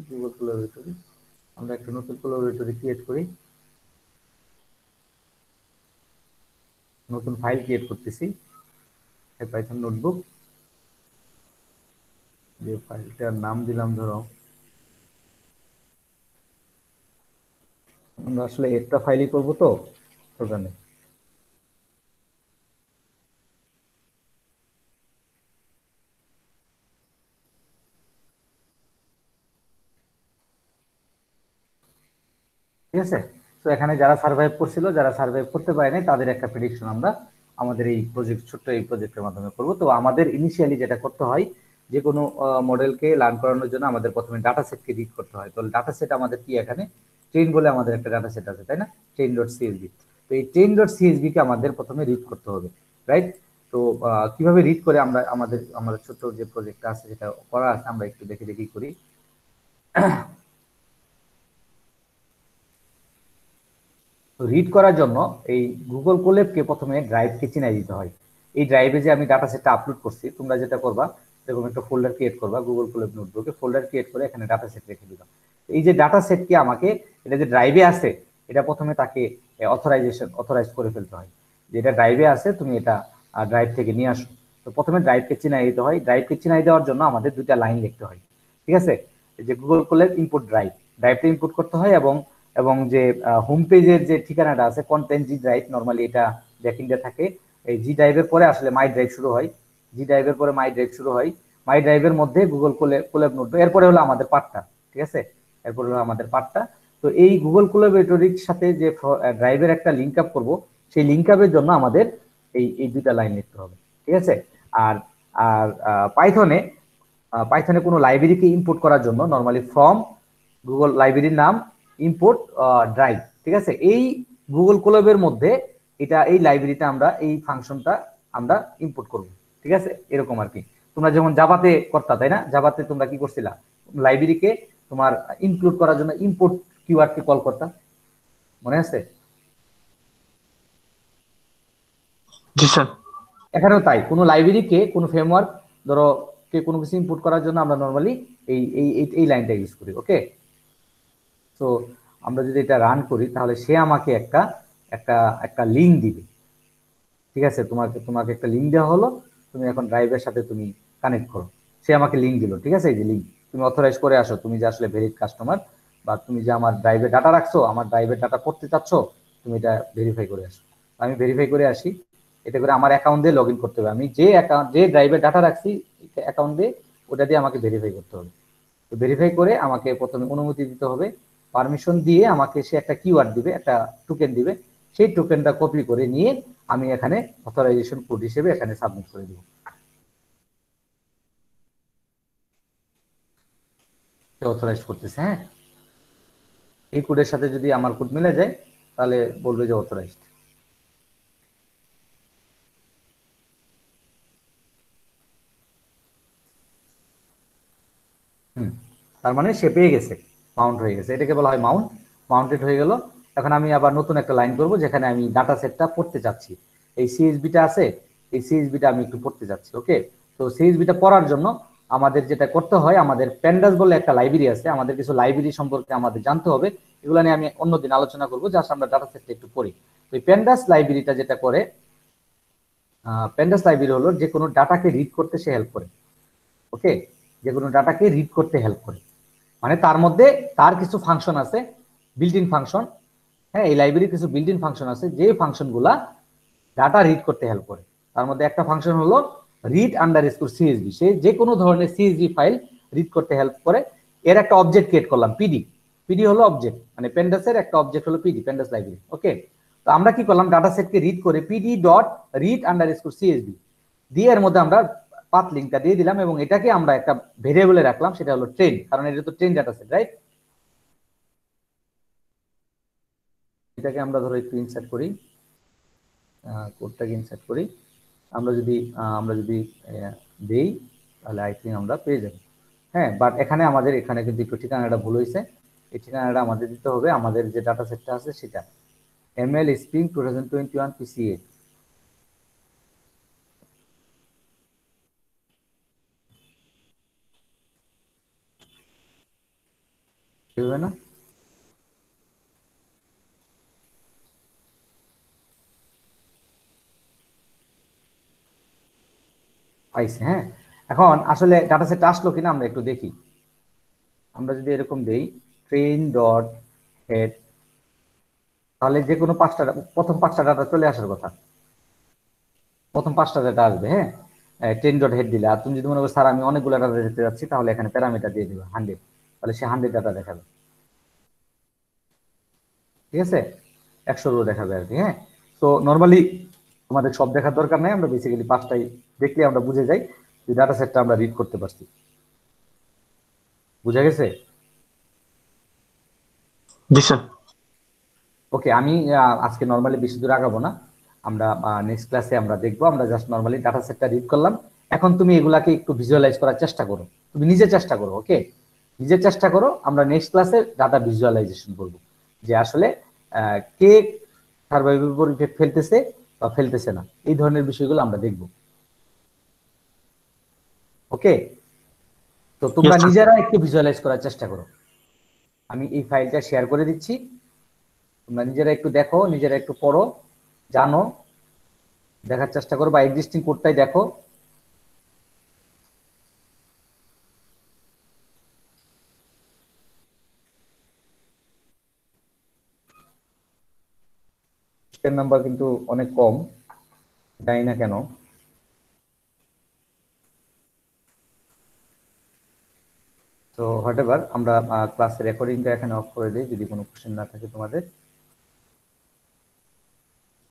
গুগল কোলাবরেটরি, আমরা একটা নতুন কোলাবরেটরি ক্রিয়েট করি, নতুন ফাইল ক্রিয়েট করতেছি, পাইথন নোটবুক, যে ফাইলটার নাম দিলাম ধরো, আমরা আসলে একটা ফাইলই করবো তো ওখানে। ঠিক আছে, তো এখানে যারা সার্ভাইভ করছিল, যারা সার্ভাইভ করতে পারেনি তাদের একটা প্রেডিকশন আমরা আমাদের এই ছোট্ট এই প্রজেক্টের মাধ্যমে করব। তো আমাদের ইনিশিয়ালি যেটা করতে হয়, যে কোনো মডেলকে লার্ন করানোর জন্য আমাদের প্রথমে ডাটা সেটকে রিড করতে হয়। তো ডাটা সেট আমাদের কি, এখানে ট্রেন বলে আমাদের একটা ডাটা সেট আছে, তাই না? train.csv। তো এই train.csv কে আমাদের প্রথমে রিড করতে হবে, রাইট? তো কিভাবে রিড করে আমরা আমাদের ছোট্ট যে প্রজেক্টটা আছে সেটা করা আছে, আমরা একটু দেখি করি। তো রিড করার জন্য এই গুগল কোল্যাবকে প্রথমে ড্রাইভকে চিনাই দিতে হয়। এই ড্রাইভে যে আমি ডাটা সেটটা আপলোড করছি, তোমরা যেটা করবা এরকম একটা ফোল্ডার ক্রিয়েট করবা, গুগল কোল্যাব নোটবুকে ফোল্ডার ক্রিয়েট করে এখানে ডাটা সেট রেখে দিবা। এই যে ডাটা সেটকে আমাকে, এটা যে ড্রাইভে আছে, এটা প্রথমে তাকে অথরাইজ করে ফেলতে হয়। যেটা ড্রাইভে আছে তুমি এটা ড্রাইভ থেকে নিয়ে আসো। তো প্রথমে ড্রাইভকে চিনাই দিতে হয়। ড্রাইভকে চিনাই দেওয়ার জন্য আমাদের দুইটা লাইন লিখতে হয়, ঠিক আছে? এই যে গুগল কোলের ইনপুট ড্রাইভটা ইনপুট করতে হয়, এবং যে হোম পেজের যে ঠিকানাটা আছে কন্টেন্ট জি ড্রাইভ, নরমালি এটা ব্যাকএন্ডে থাকে। এই জি ড্রাইভের পরে আসলে মাই ড্রাইভ শুরু হয়, জি ড্রাইভের পরে মাই ড্রাইভ শুরু হয়, মাই ড্রাইভের মধ্যে গুগল কোল্যাব নোট, এরপরে হলো আমাদের পার্টটা, ঠিক আছে? এরপরে হলো আমাদের পার্টটা। তো এই গুগল কোলাবরেটরির সাথে যে ড্রাইভের একটা লিঙ্ক আপ করবো, সেই লিঙ্ক আপের জন্য আমাদের এই দুইটা লাইন লিখতে হবে, ঠিক আছে? আর আর পাইথনে কোনো লাইব্রেরিকে ইম্পোর্ট করার জন্য নরমালি ফ্রম গুগল লাইব্রেরির নাম ইম্পোর্ট ড্রাইভ, ঠিক আছে? এই গুগল কোলাবের মধ্যে এই লাইব্রেরিটা আমরা এই ফাংশনটা আমরা ইম্পোর্ট করব, ঠিক আছে? এরকম আর কি। তোমরা যেমন জাভাতে করতা, তাই না? জাভাতে তোমরা কি করছিলা? লাইব্রেরিকে তোমার ইনক্লুড করার জন্য ইম্পোর্ট কিওয়ার্ডকে কল করতা, মনে আছে? জি স্যার। এখানেও তাই, কোনো লাইব্রেরিকে কোনো ফ্রেমওয়ার্ক ধরো কে কোনো কিছু ইনপুট করার জন্য আমরা নরমালি এই লাইনটা ইউজ করি, ওকে? তো আমরা যদি এটা রান করি তাহলে সে আমাকে একটা লিঙ্ক দিবে, ঠিক আছে? তোমাকে একটা লিঙ্ক দেওয়া হলো, তুমি এখন ড্রাইভের সাথে তুমি কানেক্ট করো। সে আমাকে লিঙ্ক দিল, ঠিক আছে? এই যে লিঙ্ক, তুমি অথরাইজ করে আসো, তুমি যে আসলে ভ্যালিড কাস্টমার, বা তুমি যে আমার ড্রাইভে ডাটা রাখছো, আমার ড্রাইভের ডাটা পড়তে চাচ্ছ, তুমি এটা ভেরিফাই করে আসো। আমি ভেরিফাই করে আসি, এটা করে আমার অ্যাকাউন্ট দিয়ে লগ ইন করতে হবে। আমি যে ড্রাইভে ডাটা রাখছি অ্যাকাউন্ট দিয়ে, ওটা দিয়ে আমাকে ভেরিফাই করতে হবে। তো ভেরিফাই করে আমাকে প্রথমে অনুমতি দিতে হবে, পারমিশন দিয়ে আমাকে সে একটা কিওয়ার্ড দিবে, একটা টোকেন দিবে, সেই টোকেনটা কপি করে নিয়ে আমি এখানে অথরাইজেশন কোড হিসেবে এখানে সাবমিট করে দিব। অথরাইজ করতেছে, হ্যাঁ। এই কোডের সাথে যদি আমার কোড মিলে যায় তাহলে বলবে যে অথরাইজড। তার মানে সে পেয়ে গেছে, মাউন্ট হয়ে গেছে, এটাকে বলা হয় মাউন্টেড হয়ে গেল। এখন আমি আবার নতুন একটা লাইন করব যেখানে আমি ডাটা সেটটা পড়তে চাচ্ছি। এই সিএসবিটা আছে, এই সিএসবিটা আমি একটু পড়তে চাচ্ছি, ওকে? তো সিএসবিটা পড়ার জন্য আমাদের যেটা করতে হয়, আমাদের প্যান্ডাস বলে একটা লাইব্রেরি আছে, আমাদের কিছু লাইব্রেরি সম্পর্কে আমাদের জানতে হবে। এগুলো নিয়ে আমি অন্যদিন আলোচনা করবো, জাস্ট আমরা ডাটা সেটটা একটু পড়ি। তো এই প্যান্ডাস লাইব্রেরিটা যেটা করে, প্যান্ডাস লাইব্রেরি হলো যে কোনো ডাটাকে রিড করতে সে হেল্প করে, ওকে? যে কোনো ডাটাকে রিড করতে হেল্প করে, মানে তার মধ্যে তার কিছু ফাংশন আছে, বিল্ট ইন ফাংশন, হ্যাঁ? এই লাইব্রেরির কিছু বিল্ট ইন ফাংশন আছে, যে ফাংশনগুলা ডাটা রিড করতে হেল্প করে। তার মধ্যে একটা ফাংশন হলো রিড আন্ডারস্কোর সিএসভি, সে যে কোনো ধরনের সিএসভি ফাইল রিড করতে হেল্প করে। এর একটা অবজেক্ট ক্রিয়েট করলাম, পিডি হলো অবজেক্ট, মানে প্যান্ডাসের একটা অবজেক্ট হলো পিডি, প্যান্ডাস লাইব্রেরি, ওকে? তো আমরা কি করলাম, ডাটা সেটকে রিড করে PD dot read underscore CSV দিয়ে এর মধ্যে আমরা পাথ লিঙ্কটা দিয়ে দিলাম, এবং এটাকে আমরা একটা ভেরিয়েবলে রাখলাম, সেটা হলো ট্রেন, কারণ এটা তো ট্রেন ডাটা সেট, রাইট? এটাকে আমরা ধরো একটু ইনসার্ট করি, কোডটাকে ইনসার্ট করি। আমরা যদি দেই তাহলে আই থিঙ্ক আমরা পেয়ে যাব, হ্যাঁ। বাট আমাদের এখানে কিন্তু একটু ঠিকানাটা ভুল হয়েছে। এই ঠিকানাটা আমাদের দিতে হবে, আমাদের যে ডাটা সেটটা আছে সেটা এমএল স্প্রিং 2021 পিসিএ। হবে না? পাইছে, হ্যাঁ। এখন আসলে ডাটা সেটটা আসলো কিনা আমরা একটু দেখি। আমরা যদি এরকম দেই ট্রেন ডট হেড, তাহলে যে কোনো প্রথম পাঁচটা ডাটা চলে আসার কথা, প্রথম পাঁচটা ডাটা আসবে, হ্যাঁ। ট্রেন ডট হেড দিলে, আর তুমি যদি মনে করো স্যার আমি অনেকগুলো ডাটা দিতে যাচ্ছি, তাহলে এখানে প্যারামিটার দিয়ে দিবে 100, তাহলে সে 100 ডাটা দেখাবে, ঠিক আছে? 100 রো দেখাবে আর কি, হ্যাঁ। তো নর্মালি আমাদের সব দেখার দরকার নাই, আমরা বেসিক্যালি পাঁচটাই দেখলে আমরা বুঝে যাই যে ডাটা সেটটা আমরা রিড করতে পারছি। বুঝা গেছে? জি স্যার। ওকে, আমি আজকে নর্মালি বেশি দূর আগাবো না, আমরা নেক্সট ক্লাসে আমরা দেখবো। আমরা জাস্ট নর্মালি ডাটা সেটটা রিড করলাম। এখন তুমি এগুলাকে একটু ভিজুয়ালাইজ করার চেষ্টা করো, তুমি নিজে চেষ্টা করো, ওকে? নিজে চেষ্টা করো। আমরা নেক্সট ক্লাসে ডাটা ভিজুয়ালাইজেশন করবো, যে আসলে কে সার্ভাইভের উপর ইফেক্ট ফেলতেছে বা ফেলতেছে না, এই ধরনের বিষয়গুলো আমরা দেখব, ওকে? তো তোমরা নিজেরা একটু ভিজুয়ালাইজ করার চেষ্টা করো। আমি এই ফাইলটা শেয়ার করে দিচ্ছি, তোমরা নিজেরা একটু দেখো, নিজেরা একটু পড়ো, জানো, দেখার চেষ্টা করো বা এক্সিস্টিং কোডটাই দেখো। নাম্বার কিন্তু অনেক কম, জানি না কেন। তো হোয়াটএভার, আমরা ক্লাসের রেকর্ডিংটা এখানে অফ করে দিই যদি কোনো কোশ্চেন না থাকে তোমাদের।